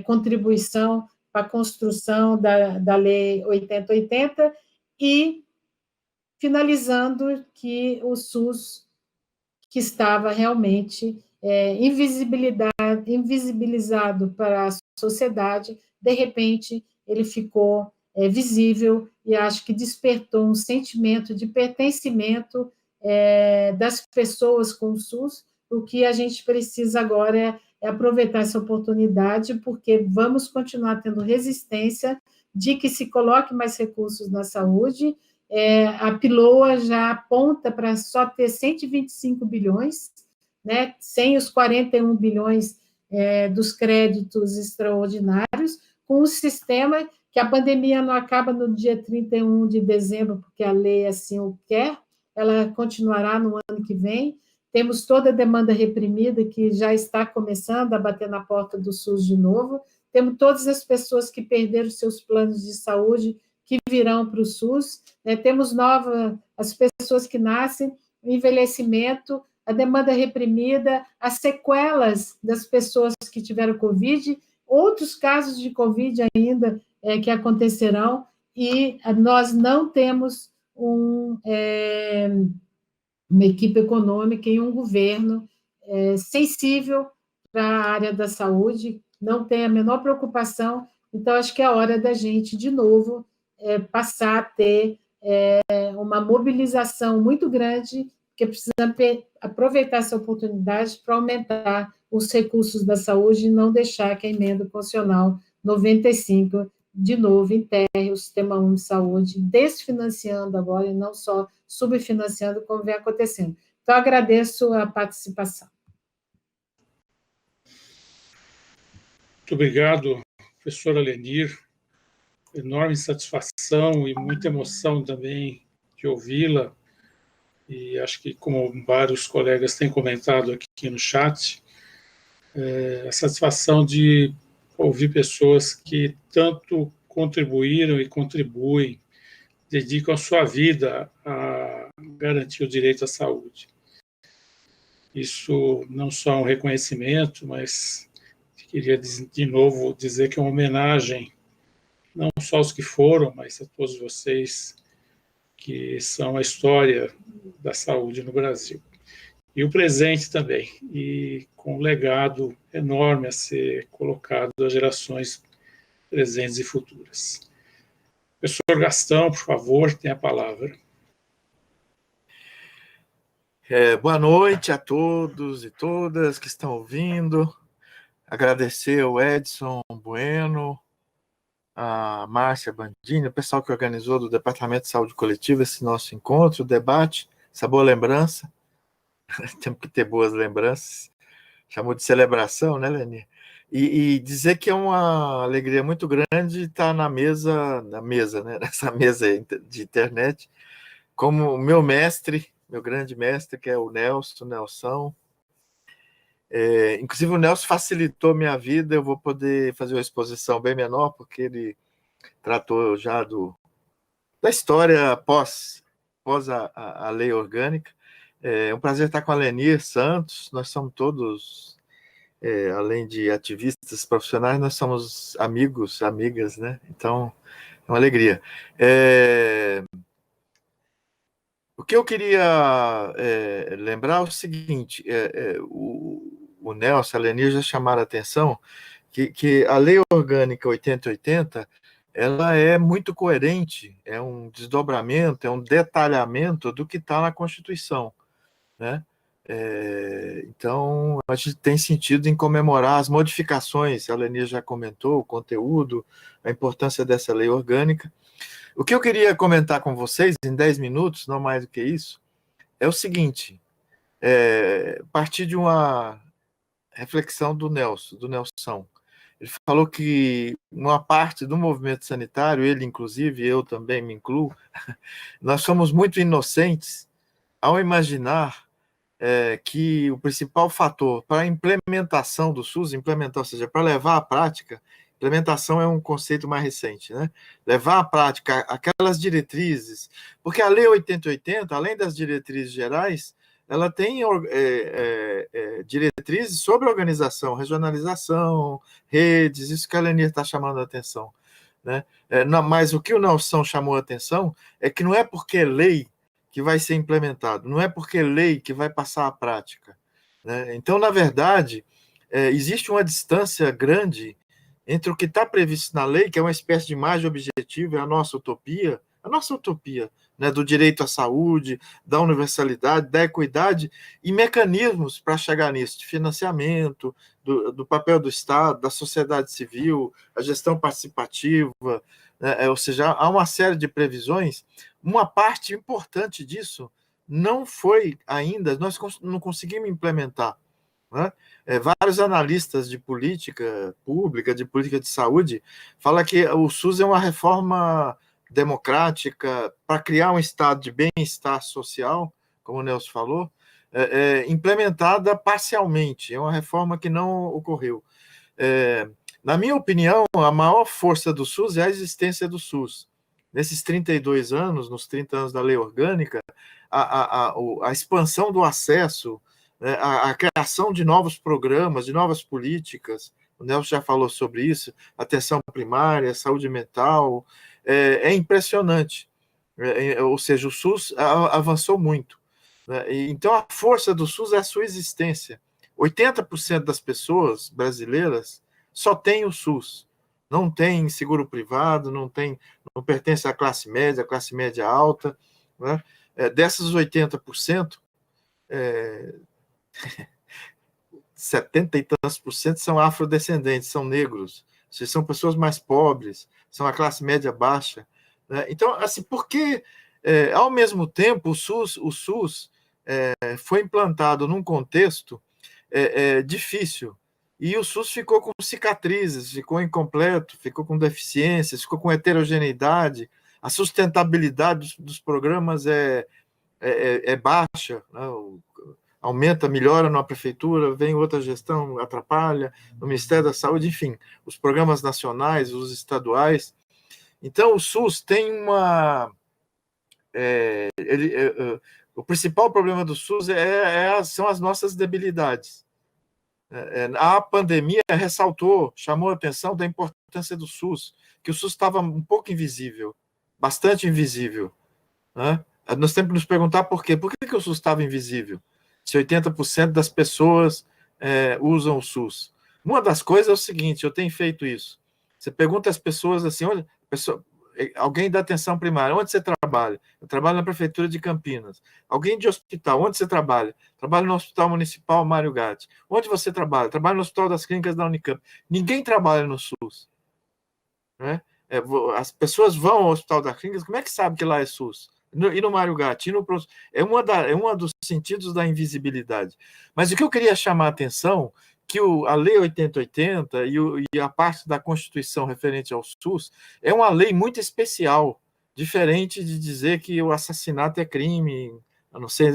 Speaker 4: contribuição para a construção da Lei 8080, e finalizando que o SUS, que estava realmente invisibilizado para a sociedade, de repente, ele ficou visível, e acho que despertou um sentimento de pertencimento das pessoas com o SUS. O que a gente precisa agora é aproveitar essa oportunidade, porque vamos continuar tendo resistência de que se coloque mais recursos na saúde. A PILOA já aponta para só ter 125 bilhões, né, sem os 41 bilhões dos créditos extraordinários, com um sistema que a pandemia não acaba no dia 31 de dezembro, porque a lei assim o quer, ela continuará no ano que vem. Temos toda a demanda reprimida que já está começando a bater na porta do SUS de novo. Temos todas as pessoas que perderam seus planos de saúde que virão para o SUS. Né? Temos as pessoas que nascem, o envelhecimento, a demanda reprimida, as sequelas das pessoas que tiveram Covid, outros casos de Covid ainda que acontecerão, e nós não temos uma equipe econômica e um governo sensível para a área da saúde, não tem a menor preocupação. Então, acho que é a hora da gente, de novo, passar a ter uma mobilização muito grande, porque precisa aproveitar essa oportunidade para aumentar os recursos da saúde e não deixar que a emenda constitucional 95, de novo, enterre o Sistema Único de Saúde, desfinanciando agora e não só subfinanciando, como vem acontecendo. Então, agradeço a participação.
Speaker 1: Muito obrigado, professora Lenir. Enorme satisfação e muita emoção também de ouvi-la. E acho que, como vários colegas têm comentado aqui no chat, a satisfação de ouvir pessoas que tanto contribuíram e contribuem, dedicam a sua vida a garantir o direito à saúde. Isso não só é um reconhecimento, mas queria de novo dizer que é uma homenagem não só aos que foram, mas a todos vocês que são a história da saúde no Brasil. E o presente também, e com um legado enorme a ser colocado às gerações presentes e futuras. Professor Gastão, por favor, tem a palavra.
Speaker 3: Boa noite a todos e todas que estão ouvindo. Agradecer ao Edson Bueno, a Márcia Bandini, o pessoal que organizou do Departamento de Saúde Coletiva esse nosso encontro, debate, essa boa lembrança. Temos que ter boas lembranças. Chamou de celebração, né, Leni? E dizer que é uma alegria muito grande estar na mesa, né, nessa mesa de internet, como o meu mestre, meu grande mestre, que é o Nelson. Inclusive, o Nelson facilitou minha vida, eu vou poder fazer uma exposição bem menor, porque ele tratou já da história pós a lei orgânica. É um prazer estar com a Lenir Santos, nós somos todos, além de ativistas profissionais, nós somos amigos, amigas, né? Então, é uma alegria. O que eu queria lembrar é o seguinte, o Nelson, a Lenir já chamaram a atenção que a Lei Orgânica 8080, ela é muito coerente, é um desdobramento, é um detalhamento do que está na Constituição, né? Então, a gente tem sentido em comemorar as modificações, a Lenir já comentou, o conteúdo, a importância dessa lei orgânica. O que eu queria comentar com vocês, em 10 minutos, não mais do que isso, é o seguinte, a partir de uma reflexão do Nelson. Ele falou que uma parte do movimento sanitário, ele inclusive, eu também me incluo, nós somos muito inocentes ao imaginar que o principal fator para a implementação do SUS, ou seja, para levar à prática, implementação é um conceito mais recente, né? Levar à prática aquelas diretrizes, porque a Lei 8080, além das diretrizes gerais, ela tem diretrizes sobre organização, regionalização, redes, isso que a Lenir está chamando a atenção, né? Mas o que o Nelson chamou a atenção é que não é porque é lei que vai ser implementado, não é porque é lei que vai passar à prática, né? Então, na verdade, existe uma distância grande entre o que está previsto na lei, que é uma espécie de imagem objetiva, é a nossa utopia, né, do direito à saúde, da universalidade, da equidade, e mecanismos para chegar nisso, de financiamento, do papel do Estado, da sociedade civil, a gestão participativa, né, ou seja, há uma série de previsões. Uma parte importante disso não foi ainda, nós não conseguimos implementar, né? Vários analistas de política pública, de política de saúde, falam que o SUS é uma reforma democrática para criar um estado de bem-estar social, como o Nelson falou, implementada parcialmente, é uma reforma que não ocorreu. Na minha opinião, a maior força do SUS é a existência do SUS. Nesses 32 anos, nos 30 anos da lei orgânica, a expansão do acesso, a criação de novos programas, de novas políticas, o Nelson já falou sobre isso, atenção primária, saúde mental, é impressionante. Ou seja, o SUS avançou muito. Então, a força do SUS é a sua existência. 80% das pessoas brasileiras só tem o SUS. Não tem seguro privado, não pertence à classe média alta, né? Dessas 80%, 70 e tantos por cento são afrodescendentes, são negros, são pessoas mais pobres, são a classe média baixa, né? Então, assim, por que, ao mesmo tempo, o SUS foi implantado num contexto difícil, e o SUS ficou com cicatrizes, ficou incompleto, ficou com deficiências, ficou com heterogeneidade, a sustentabilidade dos programas é baixa, né? Aumenta, melhora numa prefeitura, vem outra gestão, atrapalha, no Ministério da Saúde, enfim, os programas nacionais, os estaduais. Então, o SUS tem o principal problema do SUS são as nossas debilidades. A pandemia chamou a atenção da importância do SUS, que o SUS estava um pouco invisível, bastante invisível, né? Nós temos que nos perguntar por quê. Por que o SUS estava invisível? Se 80% das pessoas usam o SUS. Uma das coisas é o seguinte, eu tenho feito isso. Você pergunta às pessoas assim, alguém da atenção primária, onde você trabalha? Eu trabalho na Prefeitura de Campinas. Alguém de hospital, onde você trabalha? Trabalho no Hospital Municipal Mário Gatti. Onde você trabalha? Trabalho no Hospital das Clínicas da Unicamp. Ninguém trabalha no SUS, né? As pessoas vão ao Hospital das Clínicas, como é que sabe que lá é SUS? E no Mário Gatti, é um dos sentidos da invisibilidade. Mas o que eu queria chamar a atenção, que a Lei 8080 e a parte da Constituição referente ao SUS é uma lei muito especial, diferente de dizer que o assassinato é crime, eu não sei.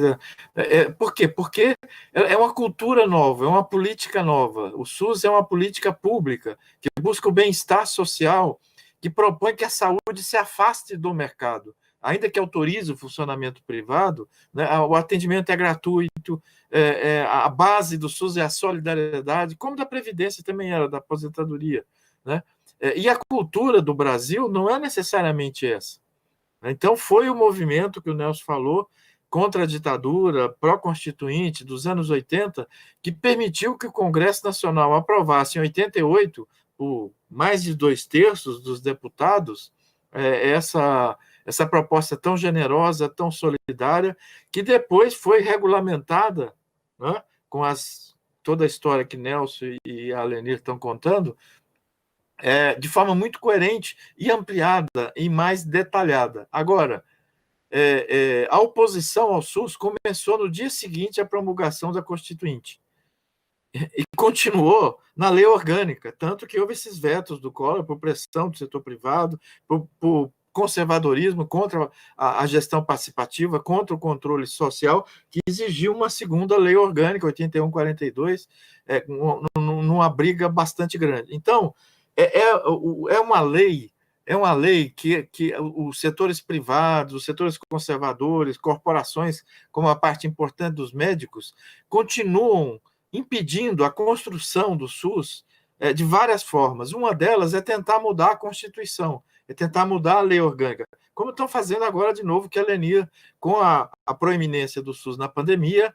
Speaker 3: Por quê? Porque é uma cultura nova, é uma política nova. O SUS é uma política pública que busca o bem-estar social, que propõe que a saúde se afaste do mercado. Ainda que autorize o funcionamento privado, né, o atendimento é gratuito, a base do SUS é a solidariedade, como da Previdência também era, da aposentadoria, né? E a cultura do Brasil não é necessariamente essa. Então, foi o movimento que o Nelson falou, contra a ditadura, pró-constituinte, dos anos 80, que permitiu que o Congresso Nacional aprovasse, em 88, por mais de 2/3 dos deputados, essa proposta tão generosa, tão solidária, que depois foi regulamentada, né, com toda a história que Nelson e a Lenir estão contando, de forma muito coerente e ampliada e mais detalhada. Agora, a oposição ao SUS começou no dia seguinte à promulgação da Constituinte e continuou na lei orgânica, tanto que houve esses vetos do Collor por pressão do setor privado, por conservadorismo contra a gestão participativa, contra o controle social, que exigiu uma segunda lei orgânica, 81/42, numa briga bastante grande. Então, é uma lei que os setores privados, os setores conservadores, corporações, como a parte importante dos médicos, continuam impedindo a construção do SUS de várias formas. Uma delas é tentar mudar a Constituição, é tentar mudar a lei orgânica, como estão fazendo agora de novo, que a Lenir, com a proeminência do SUS na pandemia,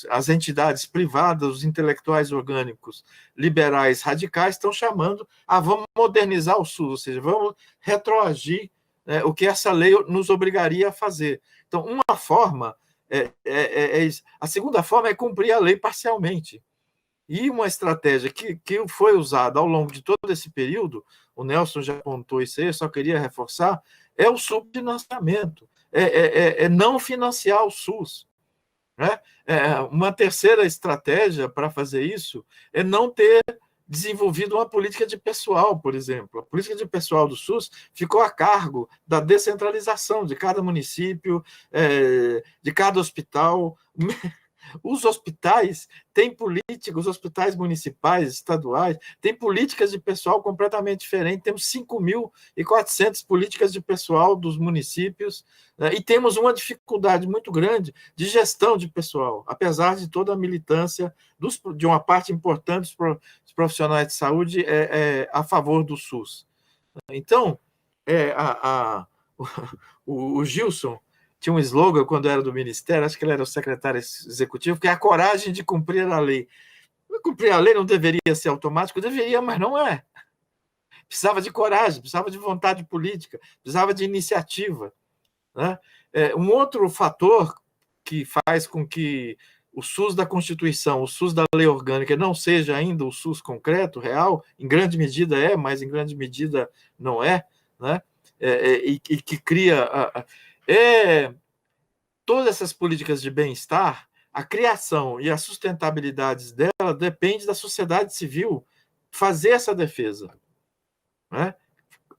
Speaker 3: as entidades privadas, os intelectuais orgânicos, liberais, radicais, estão chamando vamos modernizar o SUS, ou seja, vamos retroagir o que essa lei nos obrigaria a fazer. Então, uma forma, a segunda forma é cumprir a lei parcialmente. E uma estratégia que foi usada ao longo de todo esse período, o Nelson já apontou isso aí, eu só queria reforçar, é o subfinanciamento, não financiar o SUS. Né? Uma terceira estratégia para fazer isso é não ter desenvolvido uma política de pessoal, por exemplo. A política de pessoal do SUS ficou a cargo da descentralização de cada município, de cada hospital. Os hospitais têm políticas, os hospitais municipais, estaduais, têm políticas de pessoal completamente diferentes. Temos 5.400 políticas de pessoal dos municípios, né? E temos uma dificuldade muito grande de gestão de pessoal, apesar de toda a militância de uma parte importante dos profissionais de saúde a favor do SUS. Então, o Gilson tinha um slogan quando era do Ministério, acho que ele era o secretário executivo, que é a coragem de cumprir a lei. Cumprir a lei não deveria ser automático? Deveria, mas não é. Precisava de coragem, precisava de vontade política, precisava de iniciativa. Né? Um outro fator que faz com que o SUS da Constituição, o SUS da lei orgânica, não seja ainda o SUS concreto, real, em grande medida mas em grande medida não é, né? E que cria... todas essas políticas de bem-estar, a criação e a sustentabilidade dela depende da sociedade civil fazer essa defesa. Né?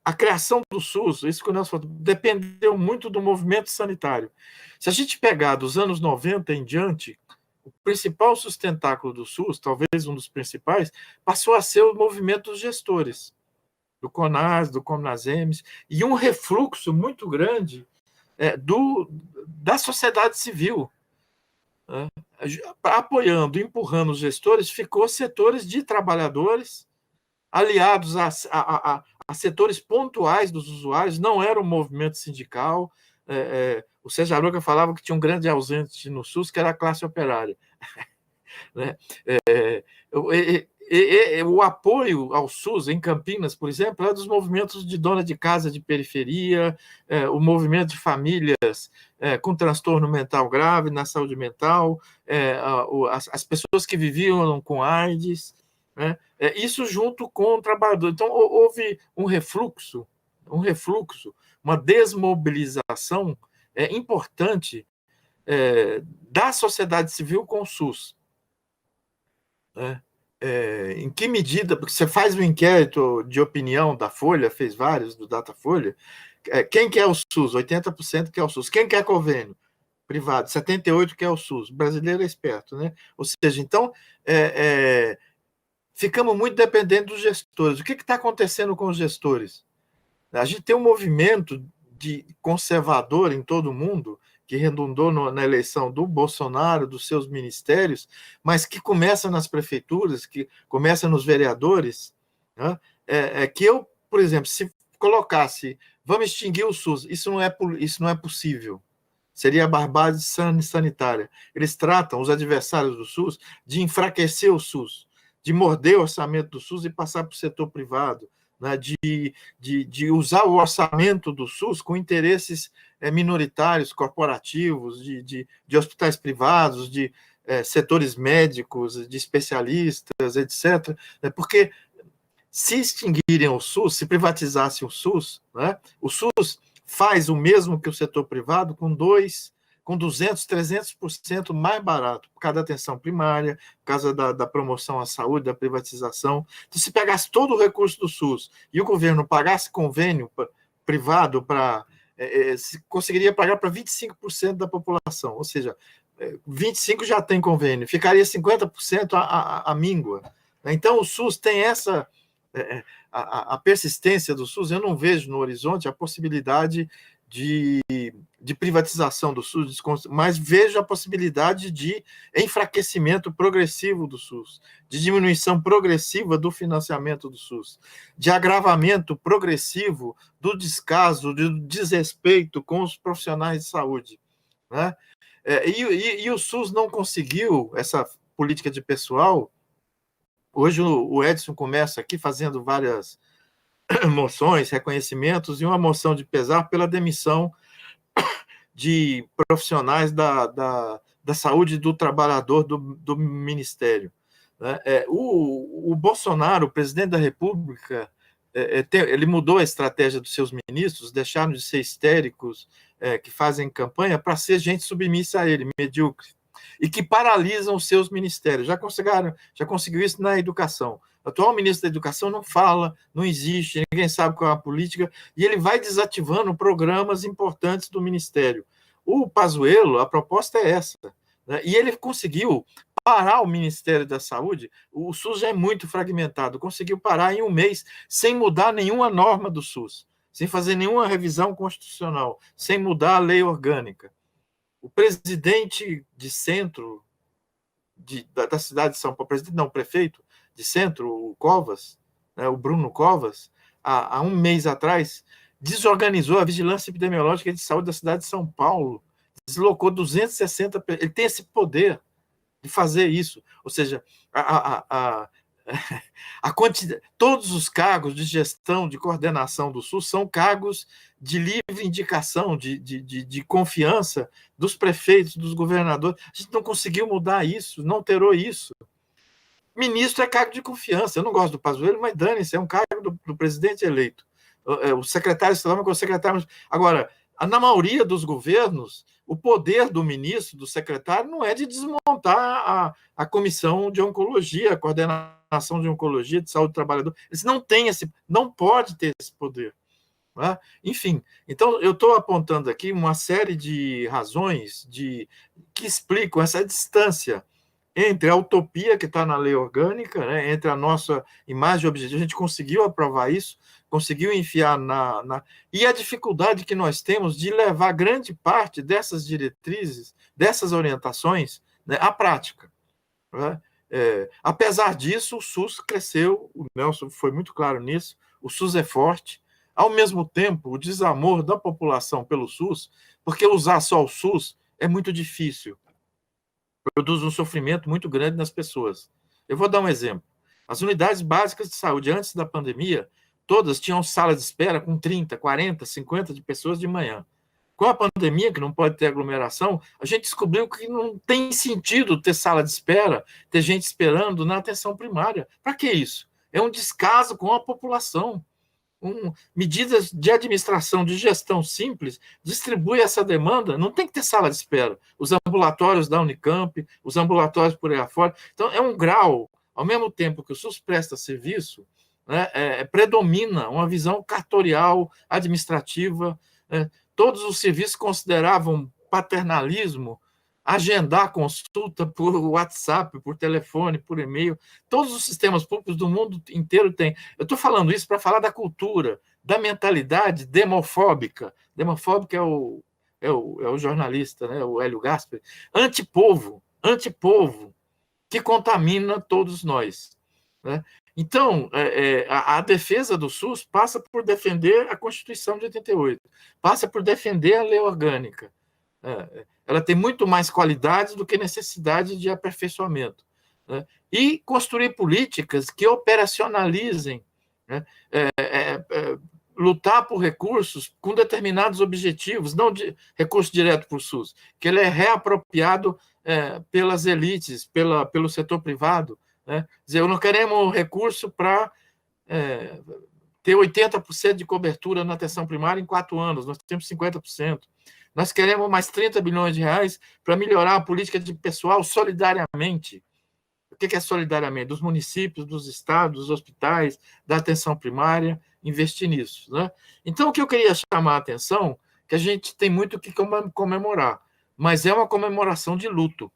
Speaker 3: A criação do SUS, isso que o Nelson falou, dependeu muito do movimento sanitário. Se a gente pegar dos anos 90 em diante, o principal sustentáculo do SUS, talvez um dos principais, passou a ser o movimento dos gestores, do CONAS, do CONASEMES, e um refluxo muito grande da sociedade civil, né? Apoiando, empurrando os gestores, ficou setores de trabalhadores aliados a setores pontuais dos usuários, não era um movimento sindical. O Sérgio Aroca falava que tinha um grande ausente no SUS, que era a classe operária. Né? O apoio ao SUS em Campinas, por exemplo, é dos movimentos de dona de casa de periferia, o movimento de famílias com transtorno mental grave na saúde mental, as pessoas que viviam com AIDS, né? Isso junto com o trabalhador. Então, houve um refluxo, uma desmobilização importante da sociedade civil com o SUS. Né? Em que medida, porque você faz um inquérito de opinião da Folha, fez vários do Datafolha, quem quer o SUS? 80% quer o SUS. Quem quer convênio? Privado. 78% quer o SUS. O brasileiro é esperto, né? Ou seja, então, ficamos muito dependentes dos gestores. O que está acontecendo com os gestores? A gente tem um movimento de conservador em todo o mundo, que redundou na eleição do Bolsonaro, dos seus ministérios, mas que começa nas prefeituras, que começa nos vereadores, né? Que eu, por exemplo, se colocasse, vamos extinguir o SUS, isso não é possível. Seria barbárie sanitária. Eles tratam os adversários do SUS de enfraquecer o SUS, de morder o orçamento do SUS e passar para o setor privado, né, de usar o orçamento do SUS com interesses minoritários, corporativos, de hospitais privados, de setores médicos, de especialistas, etc. Porque se extinguirem o SUS, se privatizassem o SUS, né, o SUS faz o mesmo que o setor privado com 200%, 300% mais barato, por causa da atenção primária, por causa da promoção à saúde, da privatização. Então, se pegasse todo o recurso do SUS e o governo pagasse convênio privado conseguiria pagar para 25% da população, ou seja, 25% já tem convênio, ficaria 50% a míngua. Então, o SUS tem essa... A persistência do SUS, eu não vejo no horizonte a possibilidade de privatização do SUS, mas vejo a possibilidade de enfraquecimento progressivo do SUS, de diminuição progressiva do financiamento do SUS, de agravamento progressivo do descaso, do desrespeito com os profissionais de saúde. Né? E o SUS não conseguiu essa política de pessoal. Hoje o Edson começa aqui fazendo várias moções, reconhecimentos e uma moção de pesar pela demissão de profissionais da saúde do trabalhador do Ministério. Né? O Bolsonaro, o presidente da República, ele mudou a estratégia dos seus ministros, deixaram de ser histéricos, que fazem campanha, para ser gente submissa a ele, medíocre, e que paralisam os seus ministérios. Já conseguiu isso na educação. O atual ministro da Educação não fala, não existe, ninguém sabe qual é a política, e ele vai desativando programas importantes do Ministério. O Pazuello, a proposta é essa, né? E ele conseguiu parar o Ministério da Saúde. O SUS já é muito fragmentado, conseguiu parar em um mês, sem mudar nenhuma norma do SUS, sem fazer nenhuma revisão constitucional, sem mudar a lei orgânica. O presidente de centro da cidade de São Paulo, o prefeito de centro, o Covas, né, o Bruno Covas, há um mês atrás, desorganizou a vigilância epidemiológica de saúde da cidade de São Paulo, deslocou 260 pessoas, ele tem esse poder de fazer isso, ou seja, todos os cargos de gestão, de coordenação do SUS são cargos de livre indicação, de confiança dos prefeitos, dos governadores. A gente não conseguiu mudar isso, não alterou isso. Ministro é cargo de confiança. Eu não gosto do Pazuello, mas dane-se, é um cargo do presidente eleito. O secretário estadual é o secretário. Agora, na maioria dos governos, o poder do ministro, do secretário, não é de desmontar a comissão de oncologia, a coordenação de oncologia, de saúde do trabalhador. Eles não têm não pode ter esse poder. Né? Enfim, então eu estou apontando aqui uma série de razões que explicam essa distância entre a utopia que está na lei orgânica, né, entre a nossa imagem e objetivo. A gente conseguiu aprovar isso, conseguiu enfiar e a dificuldade que nós temos de levar grande parte dessas diretrizes, dessas orientações, né, à prática. Né? Apesar disso, o SUS cresceu, o Nelson foi muito claro nisso, o SUS é forte. Ao mesmo tempo, o desamor da população pelo SUS, porque usar só o SUS é muito difícil, produz um sofrimento muito grande nas pessoas. Eu vou dar um exemplo. As unidades básicas de saúde, antes da pandemia, todas tinham sala de espera com 30, 40, 50 de pessoas de manhã. Com a pandemia, que não pode ter aglomeração, a gente descobriu que não tem sentido ter sala de espera, ter gente esperando na atenção primária. Para que isso? É um descaso com a população. Medidas de administração, de gestão simples, distribui essa demanda, não tem que ter sala de espera. Os ambulatórios da Unicamp, os ambulatórios por aí afora. Então, é um grau, ao mesmo tempo que o SUS presta serviço, né, predomina uma visão cartorial, administrativa. Todos os serviços consideravam paternalismo, agendar consulta por WhatsApp, por telefone, por e-mail. Todos os sistemas públicos do mundo inteiro têm. Eu estou falando isso para falar da cultura, da mentalidade demofóbica. Demofóbica é o jornalista, né, o Hélio Gaspari. Antipovo, que contamina todos nós. Né? Então, a defesa do SUS passa por defender a Constituição de 88, passa por defender a lei orgânica. Ela tem muito mais qualidade do que necessidade de aperfeiçoamento. Né? E construir políticas que operacionalizem, né? Lutar por recursos com determinados objetivos, não de recurso direto para o SUS, que ele é reapropriado pelas elites, pelo setor privado. Né? Dizer, eu não queremos recurso para ter 80% de cobertura na atenção primária em 4 anos, nós temos 50%. Nós queremos mais 30 bilhões de reais para melhorar a política de pessoal solidariamente. O que é solidariamente? Dos municípios, dos estados, dos hospitais, da atenção primária, investir nisso. Né? Então, o que eu queria chamar a atenção, que a gente tem muito o que comemorar, mas é uma comemoração de luto.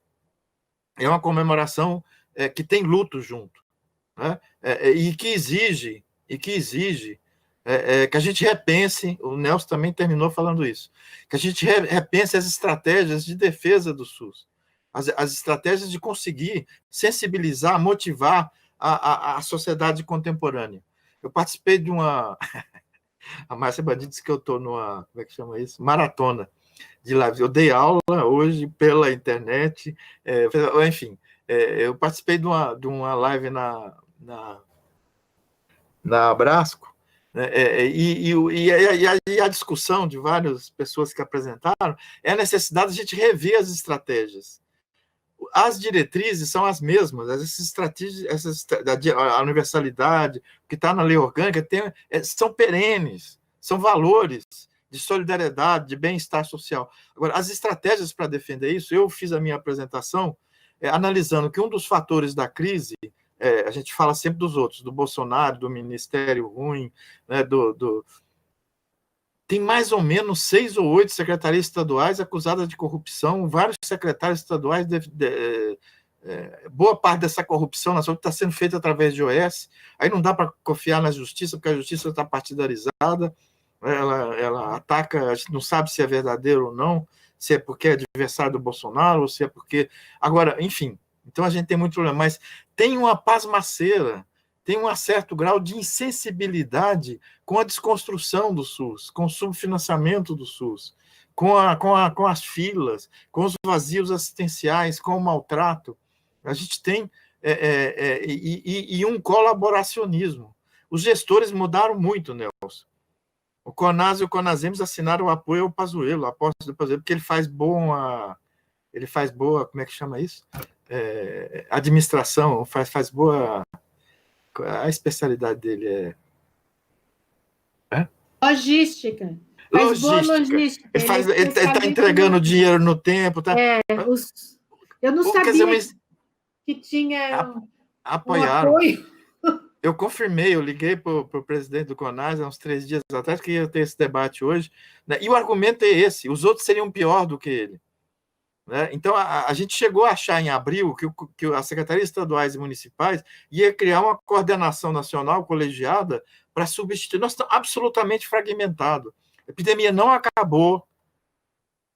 Speaker 3: É uma comemoração que tem luto junto. Né? E que exige que a gente repense, o Nelson também terminou falando isso, que a gente repense as estratégias de defesa do SUS, as estratégias de conseguir sensibilizar, motivar a sociedade contemporânea. Eu participei de uma... A Márcia Bandido disse que eu estou numa... Como é que chama isso? Maratona de lives. Eu dei aula hoje pela internet, enfim, eu participei de uma live na Abrasco, E a discussão de várias pessoas que apresentaram é a necessidade de a gente rever as estratégias. As diretrizes são as mesmas, essas estratégias, a universalidade, o que está na lei orgânica, são perenes, são valores de solidariedade, de bem-estar social. Agora, as estratégias para defender isso, eu fiz a minha apresentação analisando que um dos fatores da crise, a gente fala sempre dos outros, do Bolsonaro, do ministério ruim, né, tem mais ou menos 6 ou 8 secretarias estaduais acusadas de corrupção, vários secretários estaduais, boa parte dessa corrupção na saúde está sendo feita através de OS, aí não dá para confiar na justiça, porque a justiça está partidarizada, ela ataca, a gente não sabe se é verdadeiro ou não, se é porque é adversário do Bolsonaro, ou se é porque... Agora, enfim, então a gente tem muito problema, mas tem uma pasmaceira, tem um certo grau de insensibilidade com a desconstrução do SUS, com o subfinanciamento do SUS, com as filas, com os vazios assistenciais, com o maltrato. A gente tem um colaboracionismo. Os gestores mudaram muito, Nelson. O CONAS e o CONASEMS assinaram o apoio ao Pazuello, a aposta do Pazuello, porque ele faz boa, como é que chama isso? Administração, faz boa... A especialidade dele é...
Speaker 4: Logística. Faz boa logística.
Speaker 3: Ele está entregando dinheiro no tempo. Tá...
Speaker 4: Eu não sabia que tinha
Speaker 3: apoiaram.
Speaker 4: Um apoio.
Speaker 3: Eu confirmei, eu liguei para o presidente do CONAS há uns 3 dias atrás, que ia ter esse debate hoje, né? E o argumento é esse, os outros seriam pior do que ele. Né? Então, a gente chegou a achar em abril que as secretarias estaduais e municipais ia criar uma coordenação nacional colegiada para substituir. Nós estamos absolutamente fragmentados. A epidemia não acabou.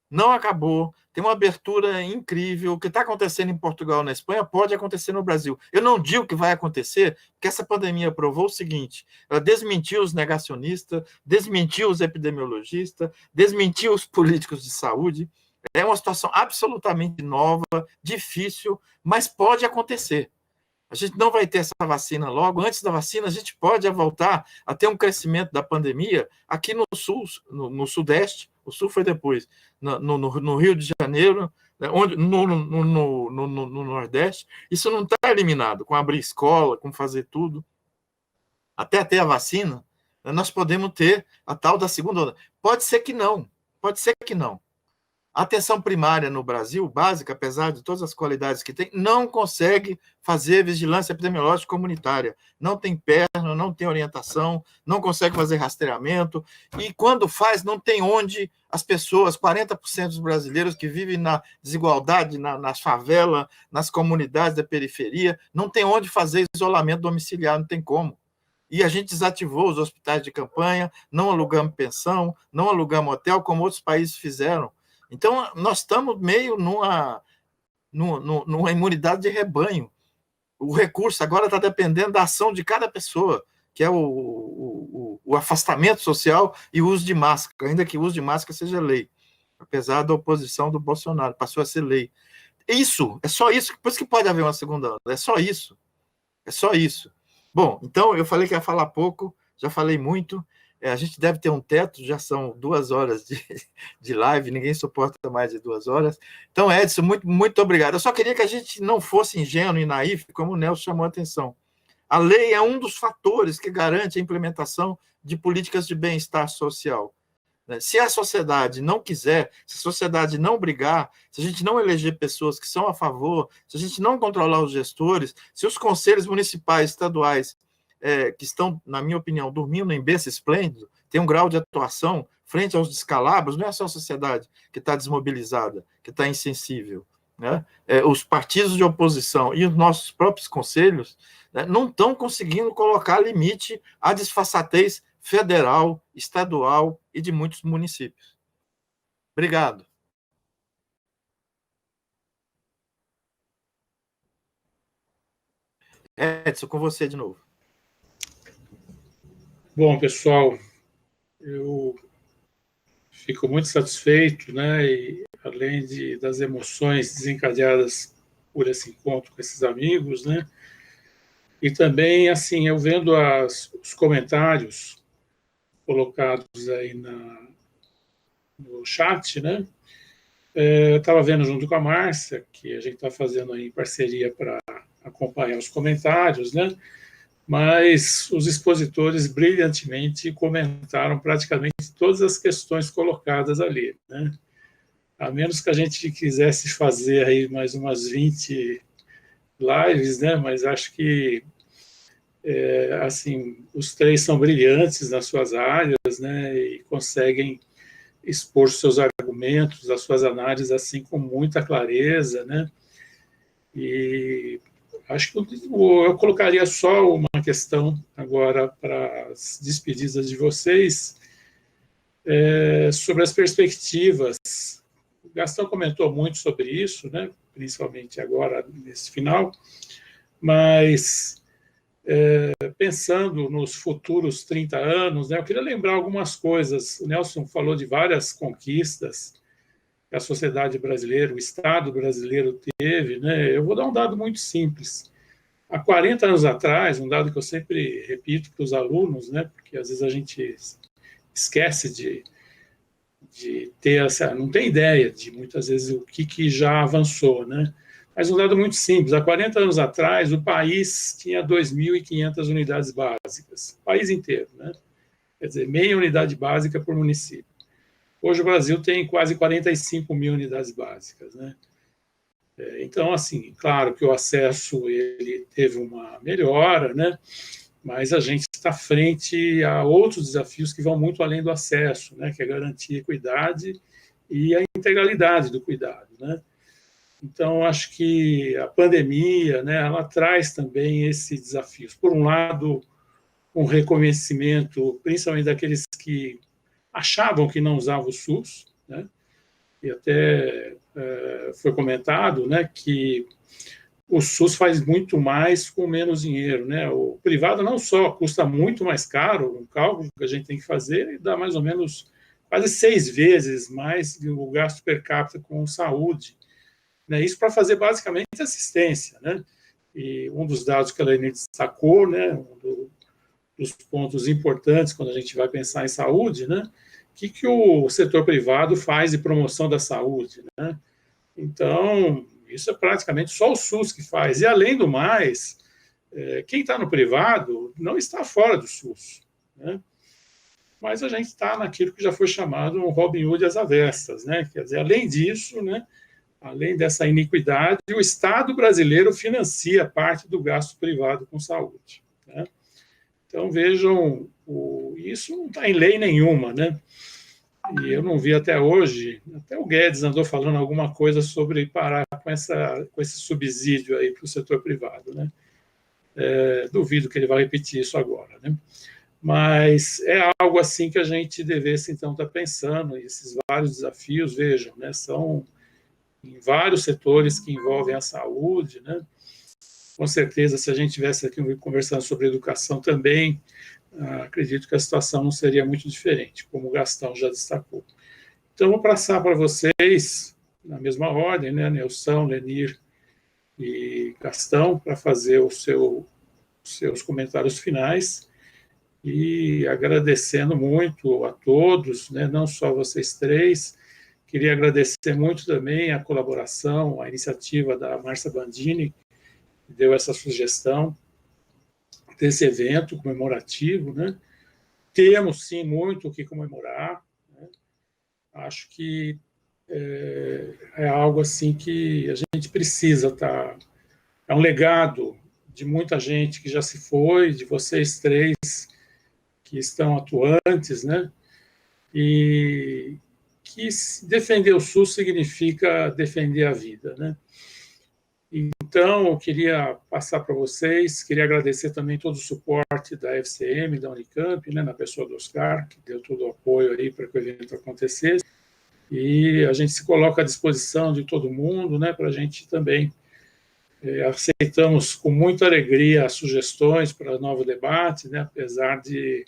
Speaker 3: Não acabou. Tem uma abertura incrível. O que está acontecendo em Portugal, na Espanha, pode acontecer no Brasil. Eu não digo que vai acontecer, porque essa pandemia provou o seguinte: ela desmentiu os negacionistas, desmentiu os epidemiologistas, desmentiu os políticos de saúde. É uma situação absolutamente nova, difícil, mas pode acontecer. A gente não vai ter essa vacina logo. Antes da vacina, a gente pode voltar a ter um crescimento da pandemia aqui no Sul, no Sudeste. O Sul foi depois, no Rio de Janeiro, no Nordeste. Isso não está eliminado com abrir escola, com fazer tudo. Até ter a vacina, nós podemos ter a tal da segunda onda. Pode ser que não. Pode ser que não. A atenção primária no Brasil, básica, apesar de todas as qualidades que tem, não consegue fazer vigilância epidemiológica comunitária. Não tem perna, não tem orientação, não consegue fazer rastreamento. E quando faz, não tem onde as pessoas, 40% dos brasileiros que vivem na desigualdade, nas favelas, nas comunidades da periferia, não tem onde fazer isolamento domiciliar, não tem como. E a gente desativou os hospitais de campanha, não alugamos pensão, não alugamos hotel, como outros países fizeram. Então, nós estamos meio numa imunidade de rebanho. O recurso agora está dependendo da ação de cada pessoa, que é o afastamento social e o uso de máscara, ainda que o uso de máscara seja lei, apesar da oposição do Bolsonaro, passou a ser lei. Isso, é só isso, por isso que pode haver uma segunda onda, é só isso. É só isso. Bom, então, eu falei que ia falar pouco, já falei muito. A gente deve ter um teto, já são 2 horas de live, ninguém suporta mais de 2 horas. Então, Edson, muito, muito obrigado. Eu só queria que a gente não fosse ingênuo e naif, como o Nelson chamou a atenção. A lei é um dos fatores que garante a implementação de políticas de bem-estar social. Se a sociedade não quiser, se a sociedade não brigar, se a gente não eleger pessoas que são a favor, se a gente não controlar os gestores, se os conselhos municipais, estaduais, que estão, na minha opinião, dormindo em berço esplêndido, tem um grau de atuação frente aos descalabros, não é só a sociedade que está desmobilizada, que está insensível. Né? Os partidos de oposição e os nossos próprios conselhos, né, não estão conseguindo colocar limite à disfarçatez federal, estadual e de muitos municípios. Obrigado. Edson, com você de novo.
Speaker 1: Bom, pessoal, eu fico muito satisfeito, né? E além das emoções desencadeadas por esse encontro com esses amigos, né? E também, assim, eu vendo os comentários, colocados aí no chat, né? Eu estava vendo junto com a Márcia, que a gente está fazendo aí em parceria para acompanhar os comentários, né? Mas os expositores brilhantemente comentaram praticamente todas as questões colocadas ali, né? A menos que a gente quisesse fazer aí mais umas 20 lives, né? Mas acho que assim, os três são brilhantes nas suas áreas, né? E conseguem expor seus argumentos, as suas análises assim com muita clareza, né? E acho que eu colocaria só uma questão agora para as despedidas de vocês, sobre as perspectivas. O Gastão comentou muito sobre isso, né? Principalmente agora nesse final, mas pensando nos futuros 30 anos, né, eu queria lembrar algumas coisas. O Nelson falou de várias conquistas que a sociedade brasileira, o Estado brasileiro teve, né? Eu vou dar um dado muito simples. Há 40 anos atrás, um dado que eu sempre repito para os alunos, né, porque às vezes a gente esquece de ter essa, não tem ideia de muitas vezes o que já avançou, né? Mas um dado muito simples, há 40 anos atrás, o país tinha 2.500 unidades básicas, o país inteiro, né? Quer dizer, meia unidade básica por município. Hoje o Brasil tem quase 45 mil unidades básicas, né? Então, assim, claro que o acesso ele teve uma melhora, né? Mas a gente está frente a outros desafios que vão muito além do acesso, né? Que é garantir a equidade e a integralidade do cuidado, né? Então, acho que a pandemia, né, ela traz também esses desafios. Por um lado, um reconhecimento, principalmente daqueles que achavam que não usavam o SUS, né, e até foi comentado, né, que o SUS faz muito mais com menos dinheiro, né? O privado não só custa muito mais caro, um cálculo que a gente tem que fazer, e dá mais ou menos quase 6 vezes mais o gasto per capita com saúde. Né, isso para fazer basicamente assistência, né? E um dos dados que a Leni destacou, né, dos pontos importantes quando a gente vai pensar em saúde, né? O que o setor privado faz de promoção da saúde, né? Então, isso é praticamente só o SUS que faz. E, além do mais, quem está no privado não está fora do SUS, né? Mas a gente está naquilo que já foi chamado um Robin Hood às avessas, né? Quer dizer, além disso, né? Além dessa iniquidade, o Estado brasileiro financia parte do gasto privado com saúde, né? Então, vejam, isso não está em lei nenhuma, né? E eu não vi até hoje, até o Guedes andou falando alguma coisa sobre parar com esse subsídio aí para o setor privado, né? Duvido que ele vai repetir isso agora, né? Mas é algo assim que a gente devesse, então, estar pensando, e esses vários desafios, vejam, né? São em vários setores que envolvem a saúde, né? Com certeza, se a gente estivesse aqui conversando sobre educação também, acredito que a situação não seria muito diferente, como o Gastão já destacou. Então, vou passar para vocês, na mesma ordem, né? Nelson, Lenir e Gastão, para fazer os seus comentários finais, e agradecendo muito a todos, né? Não só vocês três. Queria agradecer muito também a colaboração, a iniciativa da Márcia Bandini, que deu essa sugestão desse evento comemorativo, né? Temos, sim, muito o que comemorar, né? Acho que é algo assim que a gente precisa estar... É um legado de muita gente que já se foi, de vocês três que estão atuantes, né? E que defender o SUS significa defender a vida, né? Então, eu queria passar para vocês, queria agradecer também todo o suporte da FCM, da Unicamp, né, na pessoa do Oscar, que deu todo o apoio aí para que o evento acontecesse, e a gente se coloca à disposição de todo mundo, né, para a gente também, aceitamos com muita alegria as sugestões para o novo debate, né, apesar de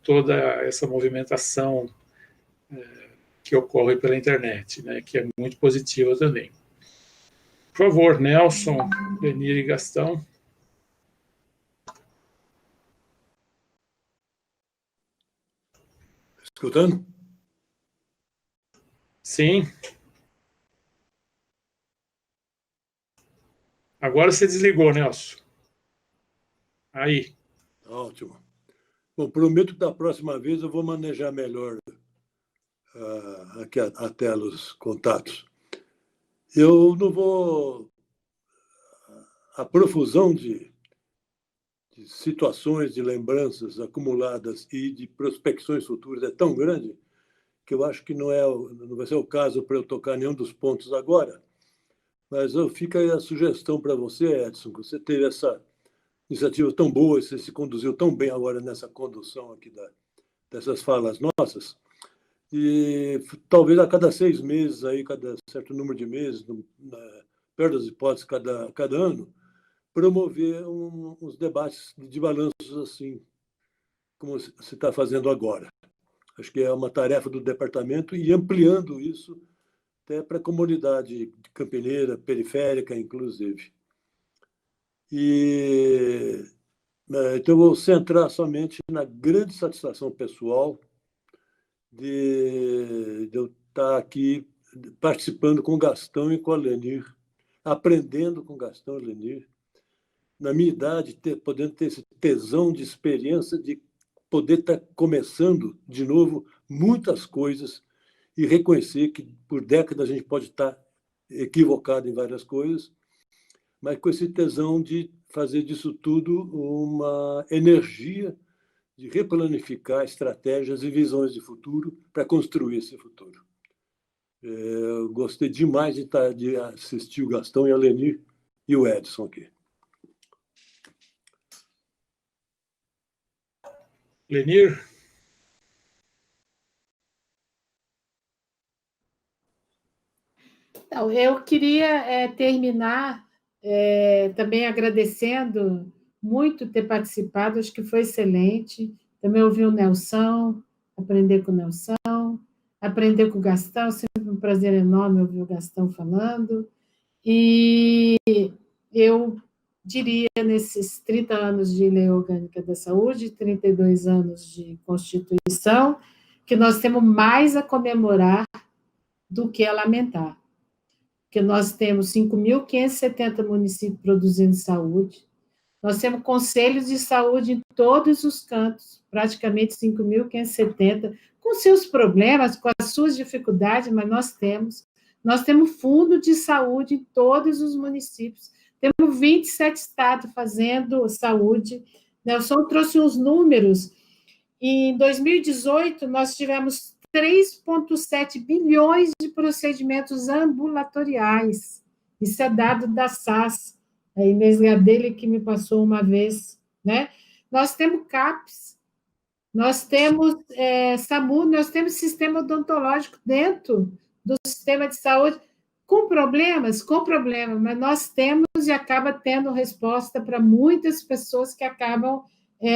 Speaker 1: toda essa movimentação que ocorre pela internet, né, que é muito positiva também. Por favor, Nelson, Lenir e Gastão.
Speaker 2: Escutando?
Speaker 1: Sim. Agora você desligou, Nelson. Aí.
Speaker 2: Ótimo. Bom, prometo que da próxima vez eu vou manejar melhor aqui a tela, os contatos. Eu não vou... A profusão de situações, de lembranças acumuladas e de prospecções futuras é tão grande que eu acho que não vai ser o caso para eu tocar nenhum dos pontos agora, mas fica aí a sugestão para você, Edson, que você teve essa iniciativa tão boa, você se conduziu tão bem agora nessa condução aqui dessas falas nossas, e talvez a cada 6 meses, aí, cada certo número de meses, perto das hipóteses, cada ano, promover uns debates de balanços assim, como você está fazendo agora. Acho que é uma tarefa do departamento e ampliando isso até para a comunidade campineira, periférica, inclusive. Então, eu vou centrar somente na grande satisfação pessoal de eu estar aqui participando com o Gastão e com a Lenir, aprendendo com o Gastão e a Lenir, na minha idade, podendo ter esse tesão de experiência, de poder estar começando de novo muitas coisas e reconhecer que por décadas a gente pode estar equivocado em várias coisas, mas com esse tesão de fazer disso tudo uma energia de replanificar estratégias e visões de futuro para construir esse futuro. Eu gostei demais de assistir o Gastão e a Lenir e o Edson aqui.
Speaker 1: Lenir?
Speaker 4: Então, eu queria terminar também agradecendo muito ter participado, acho que foi excelente. Também ouvi o Nelson, aprender com o Nelson, aprender com o Gastão, sempre um prazer enorme ouvir o Gastão falando. E eu diria, nesses 30 anos de Lei Orgânica da Saúde, 32 anos de Constituição, que nós temos mais a comemorar do que a lamentar. Porque nós temos 5.570 municípios produzindo saúde, nós temos conselhos de saúde em todos os cantos, praticamente 5.570, com seus problemas, com as suas dificuldades, mas nós temos. Nós temos fundo de saúde em todos os municípios, temos 27 estados fazendo saúde. Nelson trouxe uns números. Em 2018, nós tivemos 3,7 bilhões de procedimentos ambulatoriais. Isso é dado da SAS, a Inês Gadelha que me passou uma vez, né? Nós temos CAPS, nós temos SAMU, nós temos sistema odontológico dentro do sistema de saúde, com problemas, mas nós temos e acaba tendo resposta para muitas pessoas que acabam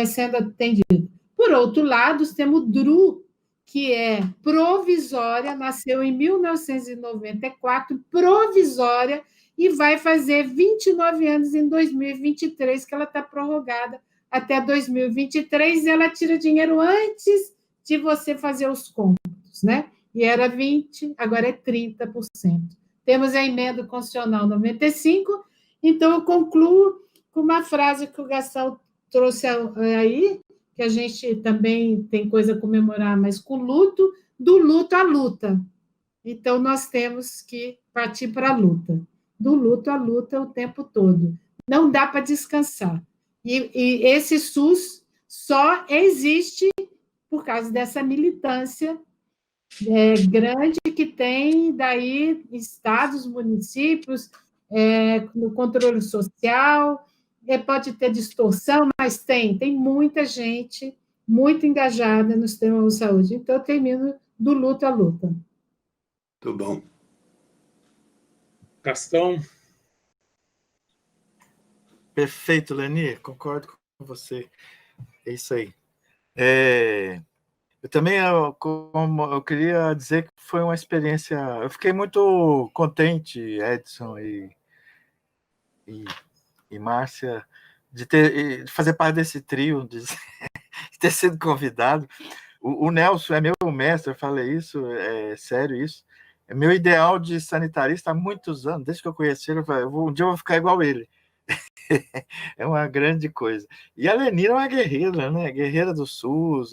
Speaker 4: sendo atendidas. Por outro lado, temos o DRU, que é provisória, nasceu em 1994, provisória, e vai fazer 29 anos em 2023, que ela está prorrogada até 2023, e ela tira dinheiro antes de você fazer os cômputos, né? E era 20%, agora é 30%. Temos a emenda constitucional 95, então eu concluo com uma frase que o Gastão trouxe aí, que a gente também tem coisa a comemorar, mas com luto, do luto à luta. Então, nós temos que partir para a luta. Do luto à luta o tempo todo. Não dá para descansar. E esse SUS só existe por causa dessa militância grande que tem daí estados, municípios, no controle social. Pode ter distorção, mas tem muita gente muito engajada no sistema de saúde. Então, eu termino do luto à luta.
Speaker 2: Muito bom.
Speaker 1: Gastão?
Speaker 3: Perfeito, Lenir, concordo com você. É isso aí. Eu também eu queria dizer que foi uma experiência... Eu fiquei muito contente, Edson e Márcia, de fazer parte desse trio, de ter sido convidado. O Nelson é meu mestre, eu falei isso, é sério isso. É meu ideal de sanitarista há muitos anos, desde que eu conheci ele, eu falei, um dia eu vou ficar igual ele. É uma grande coisa. E a Lenira é uma guerreira, né? Guerreira do SUS,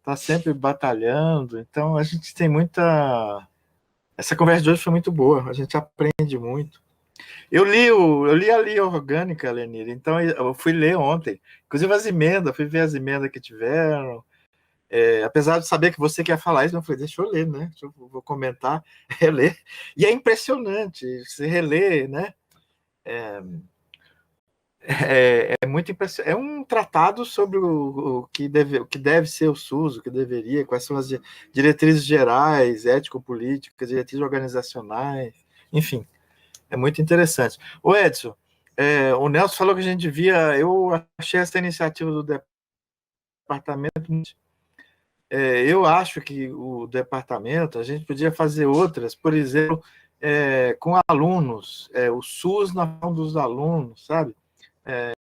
Speaker 3: tá sempre batalhando. Então, a gente tem muita... Essa conversa de hoje foi muito boa, a gente aprende muito. Eu li a Lei Orgânica, Lenira, então eu fui ler ontem, inclusive as emendas, fui ver as emendas que tiveram, apesar de saber que você quer falar isso, eu falei, deixa eu ler, né? Vou comentar, reler. E é impressionante, você relê, né? É muito impressionante. É um tratado sobre o que deve ser o SUS, o que deveria, quais são as diretrizes gerais, ético-políticas, diretrizes organizacionais, enfim, é muito interessante. O Edson, o Nelson falou que a gente devia. Eu achei essa iniciativa do departamento. Eu acho que o departamento, a gente podia fazer outras, por exemplo, com alunos, o SUS na mão dos alunos, sabe?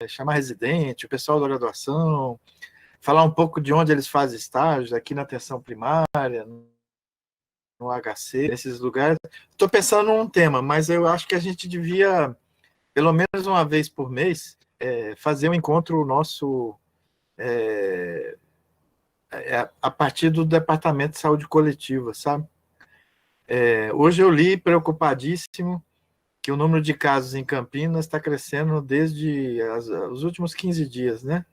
Speaker 3: Chamar residente, o pessoal da graduação, falar um pouco de onde eles fazem estágios, aqui na atenção primária, no HC, nesses lugares. Estou pensando num tema, mas eu acho que a gente devia, pelo menos uma vez por mês, fazer um encontro nosso a partir do Departamento de Saúde Coletiva, sabe? Hoje eu li, preocupadíssimo, que o número de casos em Campinas está crescendo desde os últimos 15 dias, né?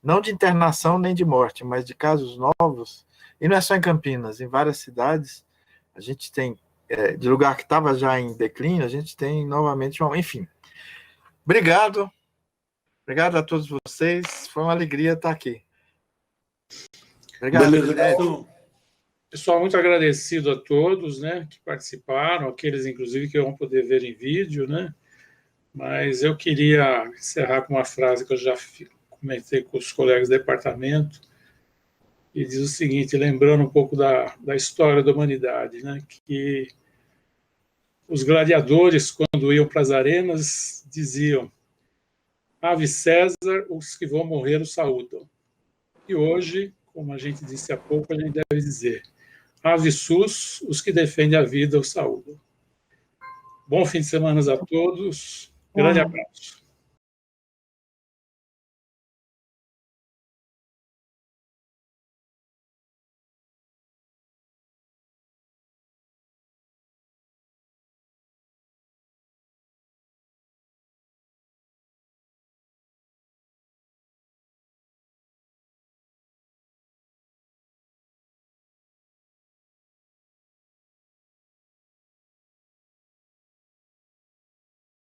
Speaker 3: Não de internação nem de morte, mas de casos novos. E não é só em Campinas, em várias cidades, a gente tem, de lugar que estava já em declínio, a gente tem novamente, enfim. Obrigado a todos vocês, foi uma alegria estar aqui. Obrigado,
Speaker 2: Beleza, Gastão.
Speaker 1: Pessoal, muito agradecido a todos, né, que participaram, aqueles, inclusive, que vão poder ver em vídeo, né, mas eu queria encerrar com uma frase que eu já comentei com os colegas do departamento, e diz o seguinte, lembrando um pouco da história da humanidade, né, que os gladiadores, quando iam para as arenas, diziam, Ave César, os que vão morrer o saúdam. E hoje, como a gente disse há pouco, a gente deve dizer, Ave SUS, os que defendem a vida o saúdam. Bom fim de semana a todos. Grande abraço.